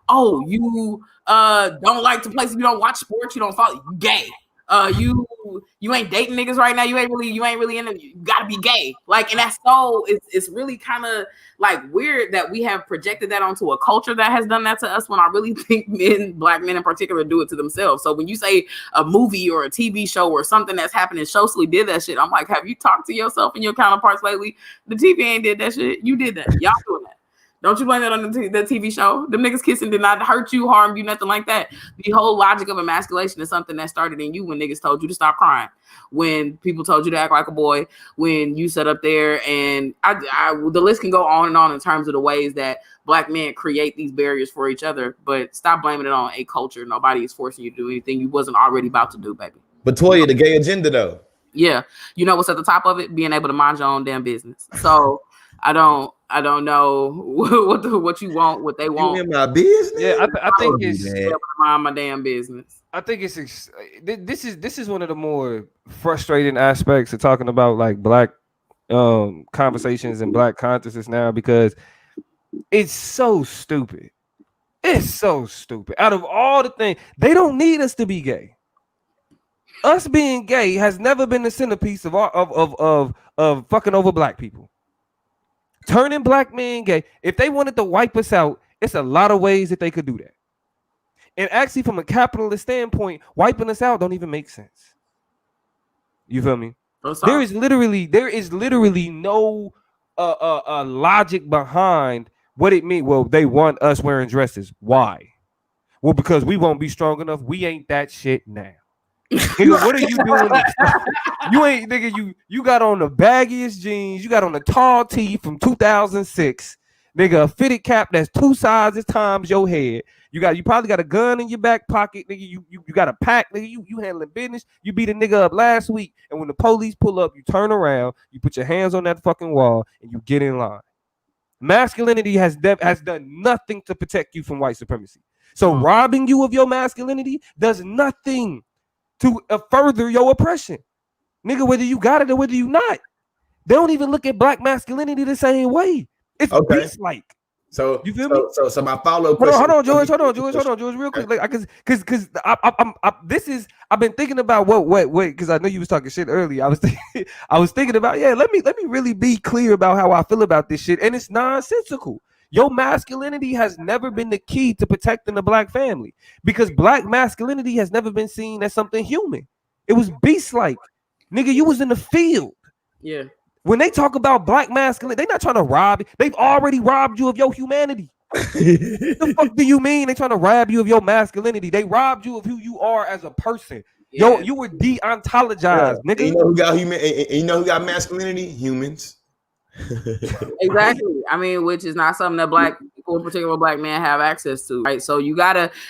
Oh, you don't like to play, you don't watch sports, you don't follow, you gay. You ain't dating niggas right now. You ain't really in it. You gotta be gay. Like, and that's so it's really kind of like weird that we have projected that onto a culture that has done that to us, when I really think black men in particular, do it to themselves. So when you say a movie or a TV show or something that's happening socially did that shit, I'm like, have you talked to yourself and your counterparts lately? The TV ain't did that shit. You did that. Y'all doing that. Don't you blame that on the TV show? Them niggas kissing did not hurt you, harm you, nothing like that. The whole logic of emasculation is something that started in you when niggas told you to stop crying, when people told you to act like a boy, when you sat up there, and the list can go on and on in terms of the ways that black men create these barriers for each other. But stop blaming it on a culture. Nobody is forcing you to do anything you wasn't already about to do, baby. But Toya, the gay agenda though. Yeah, you know what's at the top of it? Being able to mind your own damn business. So I don't know what you want, what they want. You in my business? Yeah, I think it's mind my damn business. I think it's this is one of the more frustrating aspects of talking about like black conversations and black consciousness now, because it's so stupid. It's so stupid. Out of all the things, they don't need us to be gay. Us being gay has never been the centerpiece of fucking over black people. Turning black men gay. If they wanted to wipe us out, it's a lot of ways that they could do that. And actually, from a capitalist standpoint, wiping us out don't even make sense. You feel me? There is literally no logic behind what it means. Well, they want us wearing dresses. Why? Well, because we won't be strong enough. We ain't that shit now. Nigga, what are you doing? You ain't, nigga. You got on the baggiest jeans. You got on the tall tee from 2006. Nigga, a fitted cap that's 2 sizes times your head. You probably got a gun in your back pocket, nigga. You got a pack, nigga. You handling business. You beat a nigga up last week, and when the police pull up, you turn around, you put your hands on that fucking wall, and you get in line. Masculinity has done nothing to protect you from white supremacy. So robbing you of your masculinity does nothing to further your oppression, nigga. Whether you got it or whether you not, they don't even look at black masculinity the same way. It's okay. Beast-like. So you feel me? So my follow-up question. Hold on, George, real quick. Like, because I've been thinking about what because I know you was talking shit earlier. I was thinking about let me really be clear about how I feel about this shit, and it's nonsensical. Your masculinity has never been the key to protecting the black family, because black masculinity has never been seen as something human. It was beast-like. Nigga, you was in the field. Yeah. When they talk about black masculinity, they're not trying to rob you. They've already robbed you of your humanity. The fuck do you mean they trying to rob you of your masculinity? They robbed you of who you are as a person. Yeah. You were de-ontologized, nigga. And you know who got masculinity? Humans. Exactly. I mean, which is not something that black people, in particular black men, have access to, right? So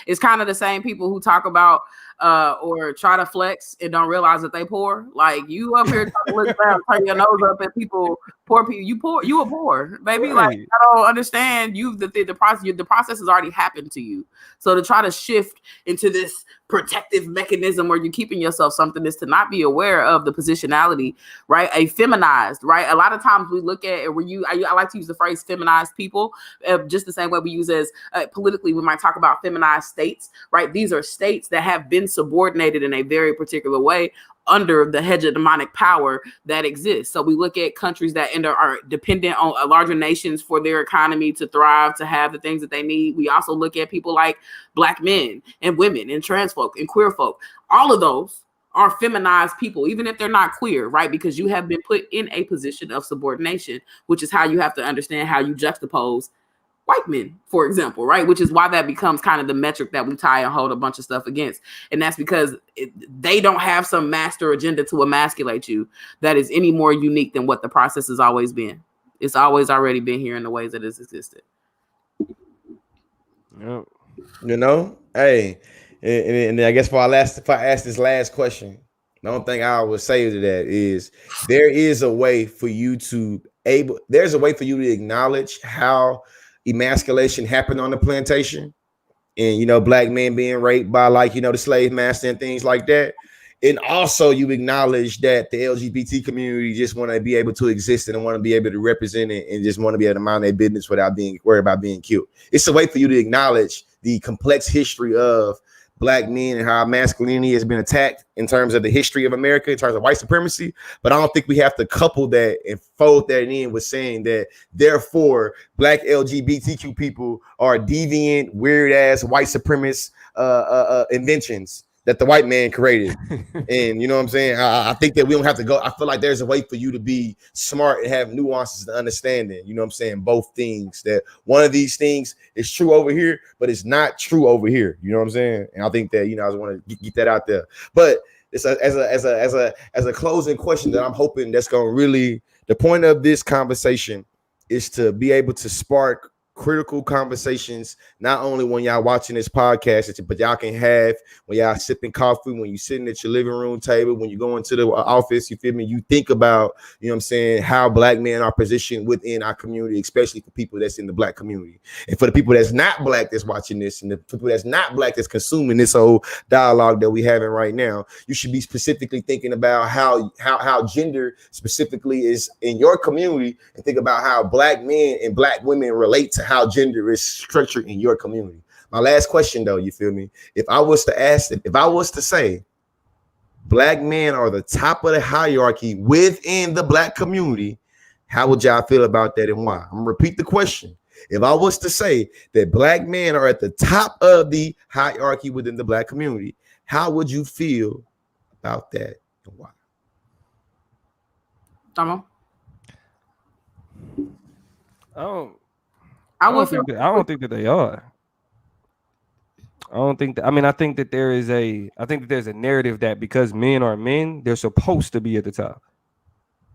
it's kind of the same people who talk about or try to flex and don't realize that they poor. Like, you up here trying to look around, turn your nose up at people, poor people. You are poor, baby. Right. Like, I don't understand. The process has already happened to you. So to try to shift into this protective mechanism where you're keeping yourself something is to not be aware of the positionality, right? A feminized, right? A lot of times we look at it I like to use the phrase feminized people, just the same way we use as politically, we might talk about feminized states, right? These are states that have been subordinated in a very particular way under the hegemonic power that exists. So we look at countries that are dependent on larger nations for their economy to thrive, to have the things that they need. We also look at people like black men and women and trans folk and queer folk. All of those are feminized people, even if they're not queer, right? Because you have been put in a position of subordination, which is how you have to understand how you juxtapose white men, for example, right? Which is why that becomes kind of the metric that we tie and hold a bunch of stuff against. And that's because they don't have some master agenda to emasculate you that is any more unique than what the process has always been. It's always already been here in the ways that it's existed. Yep. You know, hey, and I guess if I ask this last question, the only thing I would say to that is there's a way for you to acknowledge how emasculation happened on the plantation, and black men being raped by the slave master and things like that. And also you acknowledge that the LGBT community just want to be able to exist and want to be able to represent it and just want to be able to mind their business without being worried about being killed. It's a way for you to acknowledge the complex history of black men and how masculinity has been attacked in terms of the history of America, in terms of white supremacy. But I don't think we have to couple that and fold that in with saying that, therefore, black LGBTQ people are deviant, weird-ass white supremacist inventions that the white man created. And you know what I'm saying? I think that we don't have to go. I feel like there's a way for you to be smart and have nuances and understanding. You know what I'm saying? Both things, that one of these things is true over here, but it's not true over here. You know what I'm saying? And I think that, you know, I just want to get that out there. But it's as a closing question that I'm hoping that's going to really, the point of this conversation is to be able to spark critical conversations, not only when y'all watching this podcast, but y'all can have when y'all sipping coffee, when you sitting at your living room table, when you go into the office, you feel me? You think about, you know what I'm saying, how black men are positioned within our community, especially for people that's in the black community. And for the people that's not black that's watching this, and the people that's not black that's consuming this whole dialogue that we having right now, you should be specifically thinking about how gender specifically is in your community, and think about how black men and black women relate to how gender is structured in your community. My last question, though, you feel me? If I was to say black men are the top of the hierarchy within the black community, how would y'all feel about that and why? I'm gonna repeat the question. If I was to say that black men are at the top of the hierarchy within the black community, how would you feel about that and why? I don't think that they are. I think that there's a narrative that because men are men, they're supposed to be at the top.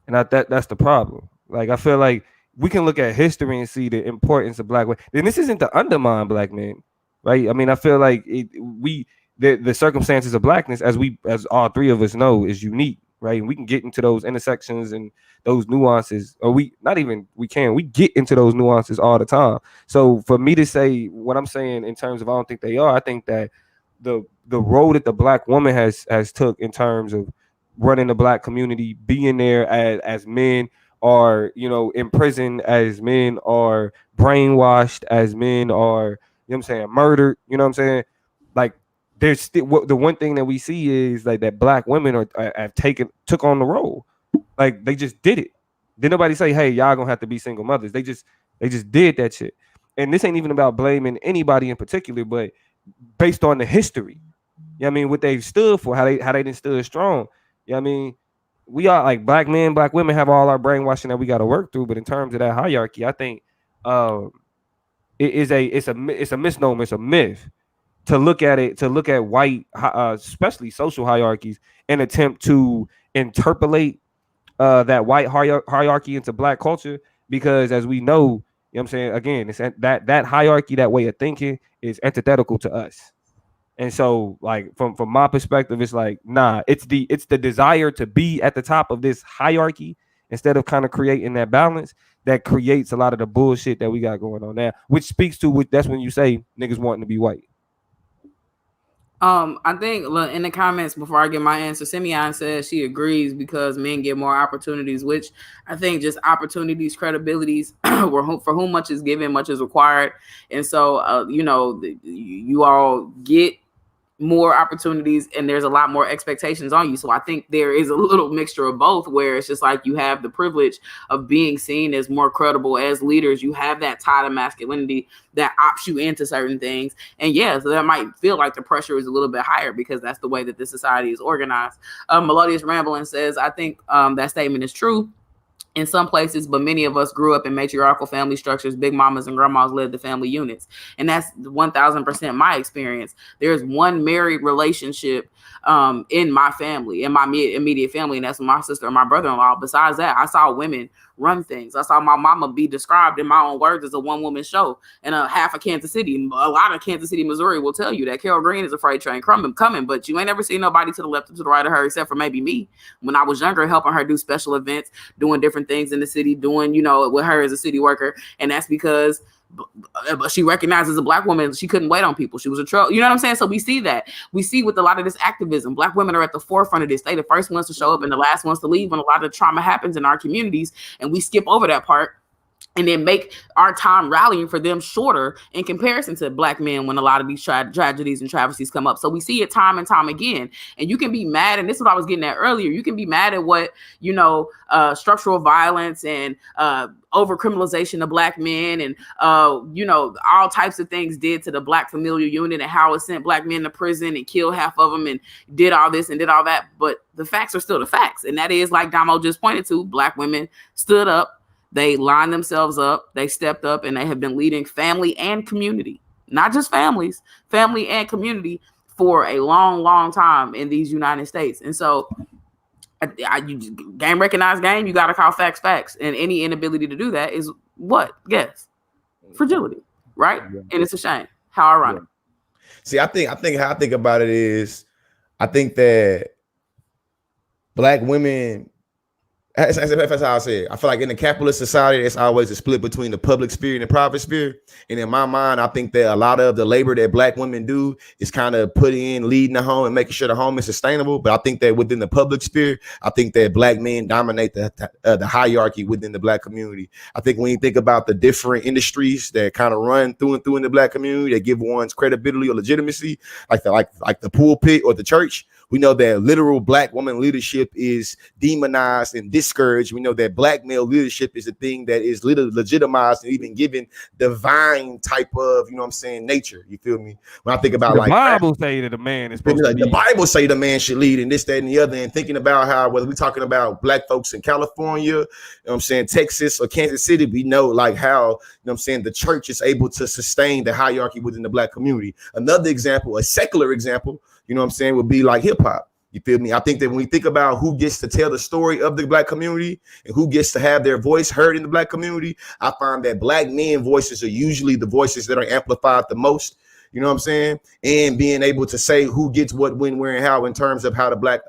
And that's the problem. Like, I feel like we can look at history and see the importance of black women. And this isn't to undermine black men, right? I mean, I feel like the circumstances of blackness, as all three of us know, is unique, right? And we can get into those intersections and those nuances, or we get into those nuances all the time. So for me to say what I'm saying in terms of I don't think they are, I think that the role that the black woman has took in terms of running the black community, being there as men, or, you know, in prison as men, or brainwashed as men, or, you know what I'm saying, murdered, you know what I'm saying? Like, there's still the one thing that we see is like that black women took on the role. Like, they just did it. Did nobody say, hey, y'all gonna have to be single mothers? They just did that shit. And this ain't even about blaming anybody in particular, but based on the history. You know what I mean? What they've stood for, how they done stood strong. You know what I mean? We are like black men, black women have all our brainwashing that we got to work through. But in terms of that hierarchy, I think it's a misnomer, it's a myth to look at white, especially social hierarchies, and attempt to interpolate that white hierarchy into black culture, because as we know, you know what I'm saying, again, it's that hierarchy, that way of thinking is antithetical to us. And so, like, from my perspective, it's like, nah, it's the desire to be at the top of this hierarchy instead of kind of creating that balance that creates a lot of the bullshit that we got going on now, which speaks to that's when you say niggas wanting to be white. I think in the comments before I get my answer, Simeon says she agrees because men get more opportunities, which I think just opportunities, credibilities, for whom much is given, much is required. And so, you all get more opportunities and there's a lot more expectations on you. So I think there is a little mixture of both, where it's just like you have the privilege of being seen as more credible as leaders. You have that tie to masculinity that opts you into certain things. And yeah, so that might feel like the pressure is a little bit higher because that's the way that this society is organized. Melodious Rambling says, I think that statement is true in some places, but many of us grew up in matriarchal family structures. Big mamas and grandmas led the family units. And that's 1000% my experience. There's one married relationship in my family, in my immediate family, and that's my sister and my brother-in-law. Besides that, I saw women run things. I saw my mama be described in my own words as a one-woman show in half of Kansas City. A lot of Kansas City, Missouri will tell you that Carol Green is a freight train coming, but you ain't ever seen nobody to the left or to the right of her except for maybe me. When I was younger, helping her do special events, doing different things in the city, doing, with her as a city worker. And that's because she recognized as a black woman, she couldn't wait on people. She was a troll. You know what I'm saying? So we see that. We see with a lot of this activism, black women are at the forefront of this. They the first ones to show up and the last ones to leave when a lot of trauma happens in our communities. And we skip over that part and then make our time rallying for them shorter in comparison to Black men when a lot of these tragedies and travesties come up. So we see it time and time again. And you can be mad, and this is what I was getting at earlier. You can be mad at what, structural violence and over criminalization of Black men and, all types of things did to the Black familial unit and how it sent Black men to prison and killed half of them and did all this and did all that. But the facts are still the facts. And that is, like Damo just pointed to, Black women stood up. They lined themselves up, they stepped up, and they have been leading family and community, not just families, family and community for a long, long time in these United States. And so game recognize game, you got to call facts facts. And any inability to do that is what? Guess. Fragility, right? Yeah. And it's a shame. How ironic. See, I think how I think about it is, I think that Black women, that's how I say it. I feel like in the capitalist society, there's always a split between the public sphere and the private sphere. And in my mind, I think that a lot of the labor that Black women do is kind of leading the home and making sure the home is sustainable. But I think that within the public sphere, I think that Black men dominate the hierarchy within the Black community. I think when you think about the different industries that kind of run through and through in the Black community, that give one's credibility or legitimacy, like the pulpit or the church, we know that literal Black woman leadership is demonized and discouraged. We know that Black male leadership is a thing that is legitimized and even given divine type of, nature. You feel me? When I think about the Bible say that the man is supposed to lead. The Bible say the man should lead and this, that, and the other. And thinking about how, whether we're talking about Black folks in California, Texas or Kansas City, we know like how, the church is able to sustain the hierarchy within the Black community. Another example, a secular example, would be like hip hop. You feel me? I think that when we think about who gets to tell the story of the Black community and who gets to have their voice heard in the Black community, I find that Black men voices are usually the voices that are amplified the most. You know what I'm saying? And being able to say who gets what, when, where, and how in terms of how the Black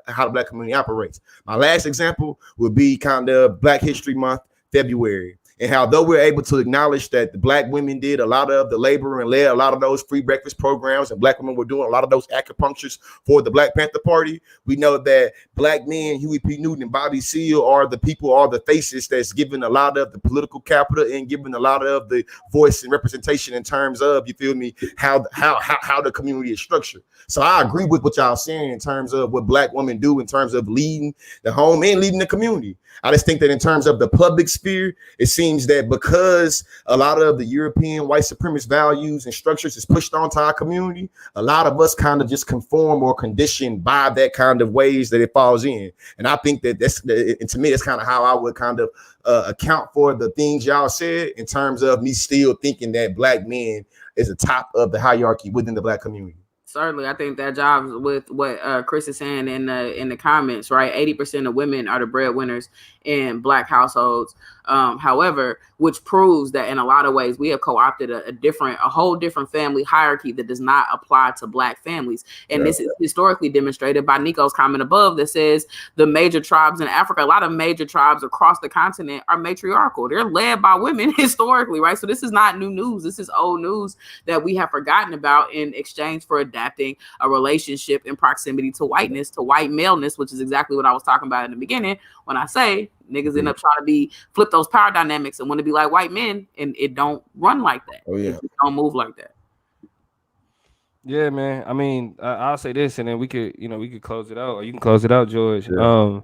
community operates. My last example would be kind of Black History Month, February. And how though we're able to acknowledge that the Black women did a lot of the labor and led a lot of those free breakfast programs, and Black women were doing a lot of those acupunctures for the Black Panther Party, we know that Black men, Huey P. Newton and Bobby Seale, are the faces that's giving a lot of the political capital and giving a lot of the voice and representation in terms of, you feel me, how the community is structured. So I agree with what y'all saying in terms of what Black women do in terms of leading the home and leading the community. I just think that in terms of the public sphere, it seems that because a lot of the European white supremacist values and structures is pushed onto our community, a lot of us kind of just conform or condition by that kind of ways that it falls in. And I think that to me, that's kind of how I would kind of account for the things y'all said in terms of me still thinking that Black men is the top of the hierarchy within the Black community. Certainly, I think that jives with what Chris is saying in the comments, right? 80% of women are the breadwinners in Black households. However, which proves that in a lot of ways we have co-opted a whole different family hierarchy that does not apply to Black families. And this is historically demonstrated by Nico's comment above that says the major tribes in Africa, a lot of major tribes across the continent are matriarchal. They're led by women historically, right? So this is not new news. This is old news that we have forgotten about in exchange for adapting a relationship in proximity to whiteness, to white maleness, which is exactly what I was talking about in the beginning when I say niggas end up trying to flip those power dynamics and want to be like white men, and it don't run like that. Oh yeah, it don't move like that. Yeah, man. I mean, I'll say this, and then we could close it out, or you can close it out, George. Yeah.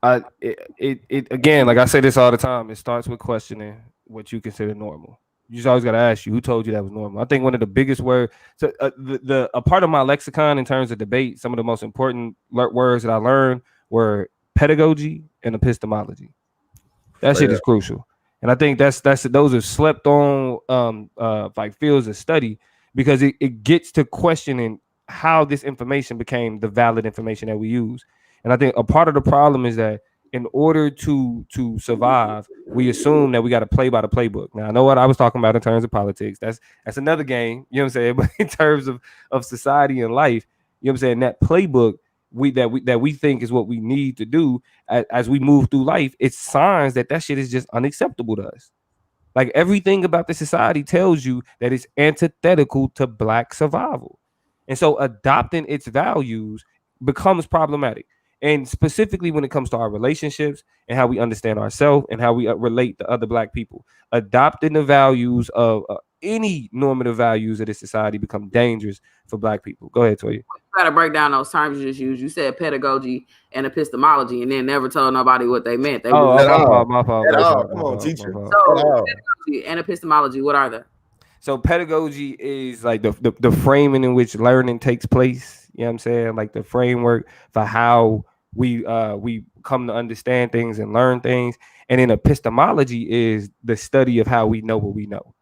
Again, like I say this all the time, it starts with questioning what you consider normal. You just always got to ask you, who told you that was normal? I think one of the biggest words, a part of my lexicon in terms of debate, some of the most important words that I learned were pedagogy and epistemology. That shit is crucial. And I think those are slept on like fields of study, because it gets to questioning how this information became the valid information that we use. And I think a part of the problem is that in order to survive, we assume that we got to play by the playbook. Now, I know what I was talking about in terms of politics. That's another game, you know what I'm saying? But in terms of society and life, you know what I'm saying, that playbook that we think is what we need to do as we move through life, it's signs that shit is just unacceptable to us. Like everything about the society tells you that it's antithetical to Black survival. And so adopting its values becomes problematic. and specifically when it comes to our relationships and how we understand ourselves and how we relate to other Black people. Adopting the values of any normative values of this society become dangerous for Black people. Go ahead, Toya. You gotta break down those terms you just used. You said pedagogy and epistemology, and then never told nobody what they meant. They Oh, At my all. fault, my fault. At my all. fault, Come my on, fault, my teacher. fault. so At all. pedagogy and epistemology. What are they? So pedagogy is like the framing in which learning takes place. You know what I'm saying? Like the framework for how we come to understand things and learn things. And then epistemology is the study of how we know what we know.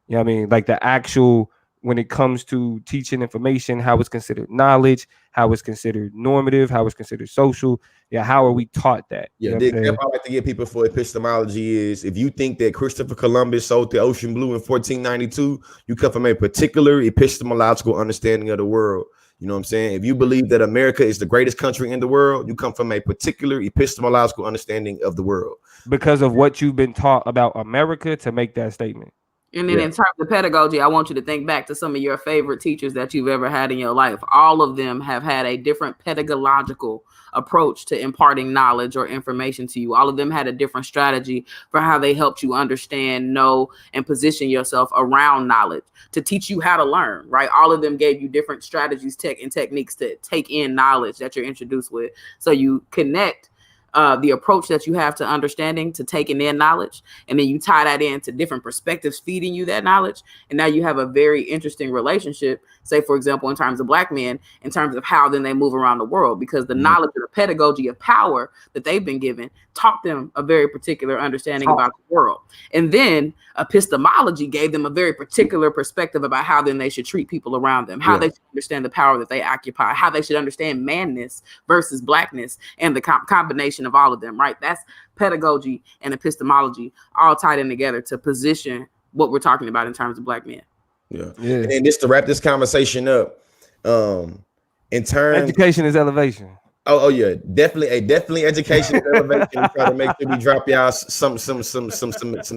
You know what I mean? Like the actual, when it comes to teaching information, how it's considered knowledge, how it's considered normative, how it's considered social. Yeah, how are we taught that? Yeah, You know the what I'm saying? example I like to give people for epistemology is if you think that Christopher Columbus sold the ocean blue in 1492, you come from a particular epistemological understanding of the world. You know what I'm saying? If you believe that America is the greatest country in the world, you come from a particular epistemological understanding of the world. Because of what you've been taught about America to make that statement. And then in terms of pedagogy, I want you to think back to some of your favorite teachers that you've ever had in your life. All of them have had a different pedagogical approach to imparting knowledge or information to you. All of them had a different strategy for how they helped you understand, know, and position yourself around knowledge to teach you how to learn, right? All of them gave you different strategies, and techniques to take in knowledge that you're introduced with. So you connect the approach that you have to understanding, to taking in knowledge, and then you tie that into different perspectives feeding you that knowledge, and now you have a very interesting relationship, say for example in terms of Black men, in terms of how then they move around the world, because the knowledge of the pedagogy of power that they've been given taught them a very particular understanding about the world. And then epistemology gave them a very particular perspective about how then they should treat people around them, how they should understand the power that they occupy, how they should understand manness versus Blackness, and the combination of all of them, right? That's pedagogy and epistemology all tied in together to position what we're talking about in terms of Black men. Yeah. And then just to wrap this conversation up, in terms education is elevation. Oh yeah, definitely education and elevation. We try to make sure we drop y'all some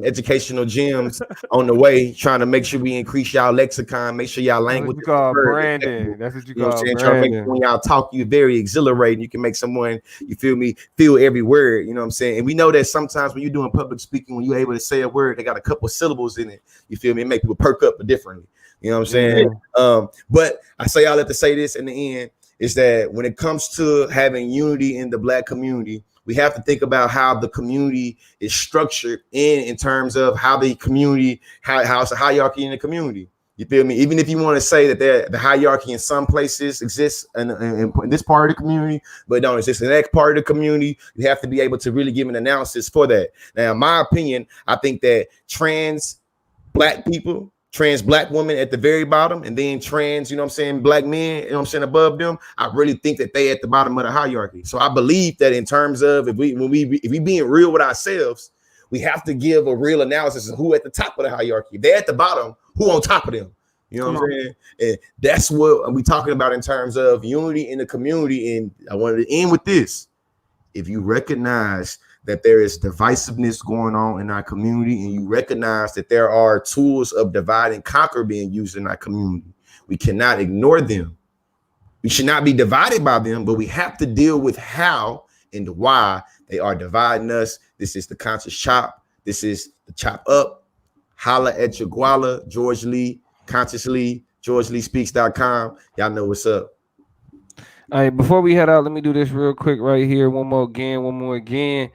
educational gems on the way, trying to make sure we increase y'all lexicon, make sure y'all language. That's what you call branding. That's what you call branding. Trying to make sure when y'all talk, you very exhilarating. You can make someone, you feel every word. You know what I'm saying? And we know that sometimes when you're doing public speaking, when you're able to say a word, they got a couple syllables in it. You feel me? It make people perk up differently. You know what I'm saying? Yeah. But I say all that to say this in the end. Is that when it comes to having unity in the Black community, we have to think about how the community is structured in terms of how the community, how it's a hierarchy in the community. You feel me? Even if you want to say that the hierarchy in some places exists in this part of the community, but don't exist in the next part of the community, you have to be able to really give an analysis for that. Now, in my opinion, I think that trans Black people, trans Black women at the very bottom, and then trans, you know what I'm saying, Black men, you know what I'm saying, above them, I really think that they at the bottom of the hierarchy. So I believe that in terms of if we being real with ourselves, we have to give a real analysis of who at the top of the hierarchy. If they're at the bottom, who on top of them? You know what I'm saying? And that's what we're talking about in terms of unity in the community. And I wanted to end with this. If you recognize that there is divisiveness going on in our community, and you recognize that there are tools of divide and conquer being used in our community, we cannot ignore them. We should not be divided by them, but we have to deal with how and why they are dividing us. This is the Conscious Chop. This is the Chop Up. Holla at your guala, George Lee, Consciously, GeorgeLeeSpeaks.com. Y'all know what's up. All right, before we head out, let me do this real quick right here. One more again.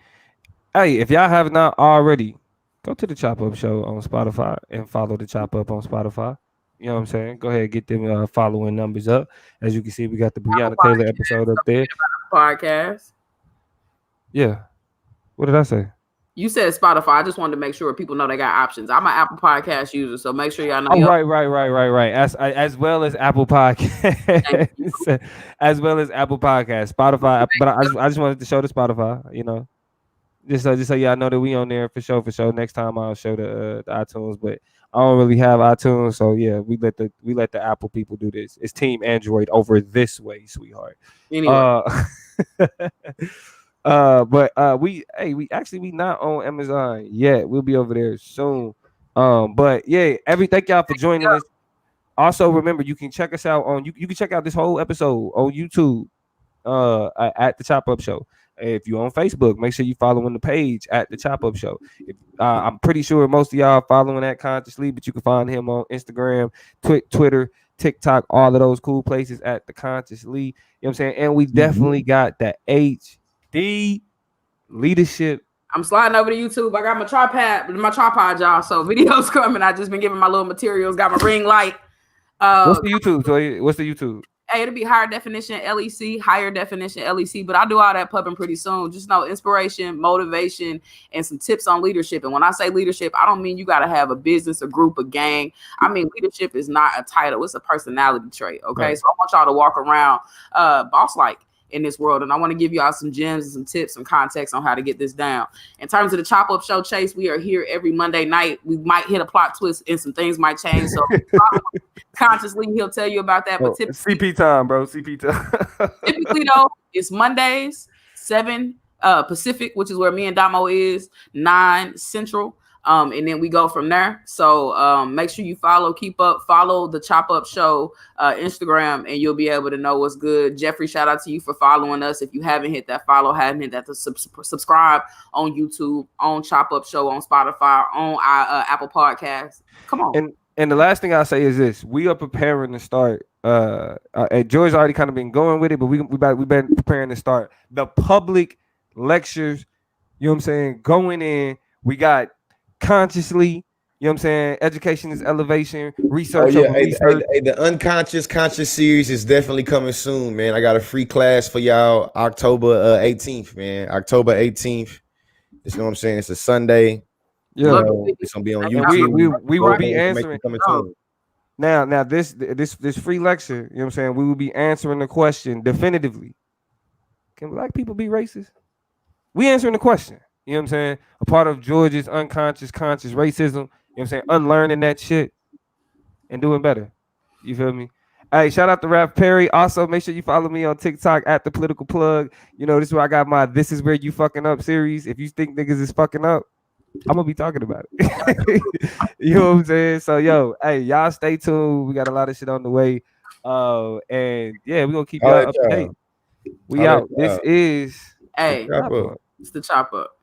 Hey, if y'all have not already, go to the Chop Up Show on Spotify and follow the Chop Up on Spotify. You know what I'm saying? Go ahead, get them following numbers up. As you can see, we got the Breonna Taylor episode up there. Podcast. Yeah. What did I say? You said Spotify. I just wanted to make sure people know they got options. I'm an Apple Podcast user, so make sure y'all know. Oh, right. As well as Apple Podcast, as well as Apple Podcast, Spotify. But I just wanted to show the Spotify. You know, just so y'all know that we on there for sure. Next time I'll show the iTunes, but I don't really have iTunes, so yeah, we let the Apple people do this. It's Team Android over this way, sweetheart. Anyway. But we not on Amazon yet. We'll be over there soon. But yeah, thank y'all for joining us. Also, remember you can check us out on you can check out this whole episode on YouTube. at the Chop Up Show. If you're on Facebook, make sure you following the page at the Chop Up Show. I'm pretty sure most of y'all are following that Consciously, but you can find him on Instagram, Twitter, TikTok, all of those cool places at the Consciously. You know what I'm saying? And we definitely got the HD leadership. I'm sliding over to YouTube. I got my tripod, y'all. So videos coming. I just been giving my little materials. Got my ring light. What's the YouTube? Toy? What's the YouTube? Hey, it'll be higher definition LEC. But I'll do all that pubbing pretty soon. Just know inspiration, motivation, and some tips on leadership. And when I say leadership, I don't mean you got to have a business, a group, a gang. I mean, leadership is not a title. It's a personality trait. Okay. Right. So I want y'all to walk around boss-like in this world. And I want to give y'all some gems and some tips and context on how to get this down. In terms of the Chop Up Show, Chase, we are here every Monday night. We might hit a plot twist and some things might change. So consciously, he'll tell you about that. But typically, CP time, bro. CP time. Typically, though, it's Mondays, 7 Pacific, which is where me and Damo is, 9 Central. And then we go from there. So make sure you follow the Chop Up Show Instagram, and you'll be able to know what's good. Jeffrey, shout out to you for following us. If you haven't hit that follow, haven't hit that to subscribe on YouTube, on Chop Up Show, on Spotify, on Apple Podcasts. Come on. And the last thing I'll say is this: we are preparing to start. And George's already kind of been going with it, but we've been preparing to start the public lectures. You know what I'm saying? Going in, we got Consciously, you know what I'm saying? Education is elevation, research. The unconscious conscious series is definitely coming soon, man. I got a free class for y'all October 18th, man. October 18th. You know what I'm saying? It's a Sunday. Yeah, it's gonna be on YouTube. We will be answering. Now this free lecture, you know what I'm saying? We will be answering the question definitively. Can black people be racist? We answering the question. You know what I'm saying? A part of George's unconscious, conscious racism. You know what I'm saying? Unlearning that shit and doing better. You feel me? Hey, shout out to Raph Perry. Also, make sure you follow me on TikTok at The Political Plug. You know, this is where I got my This Is Where You Fucking Up series. If you think niggas is fucking up, I'm going to be talking about it. You know what I'm saying? So, yo, hey, y'all stay tuned. We got a lot of shit on the way. And, yeah, we're going to keep y'all up to date. We out. This is... Hey, it's the Chop Up.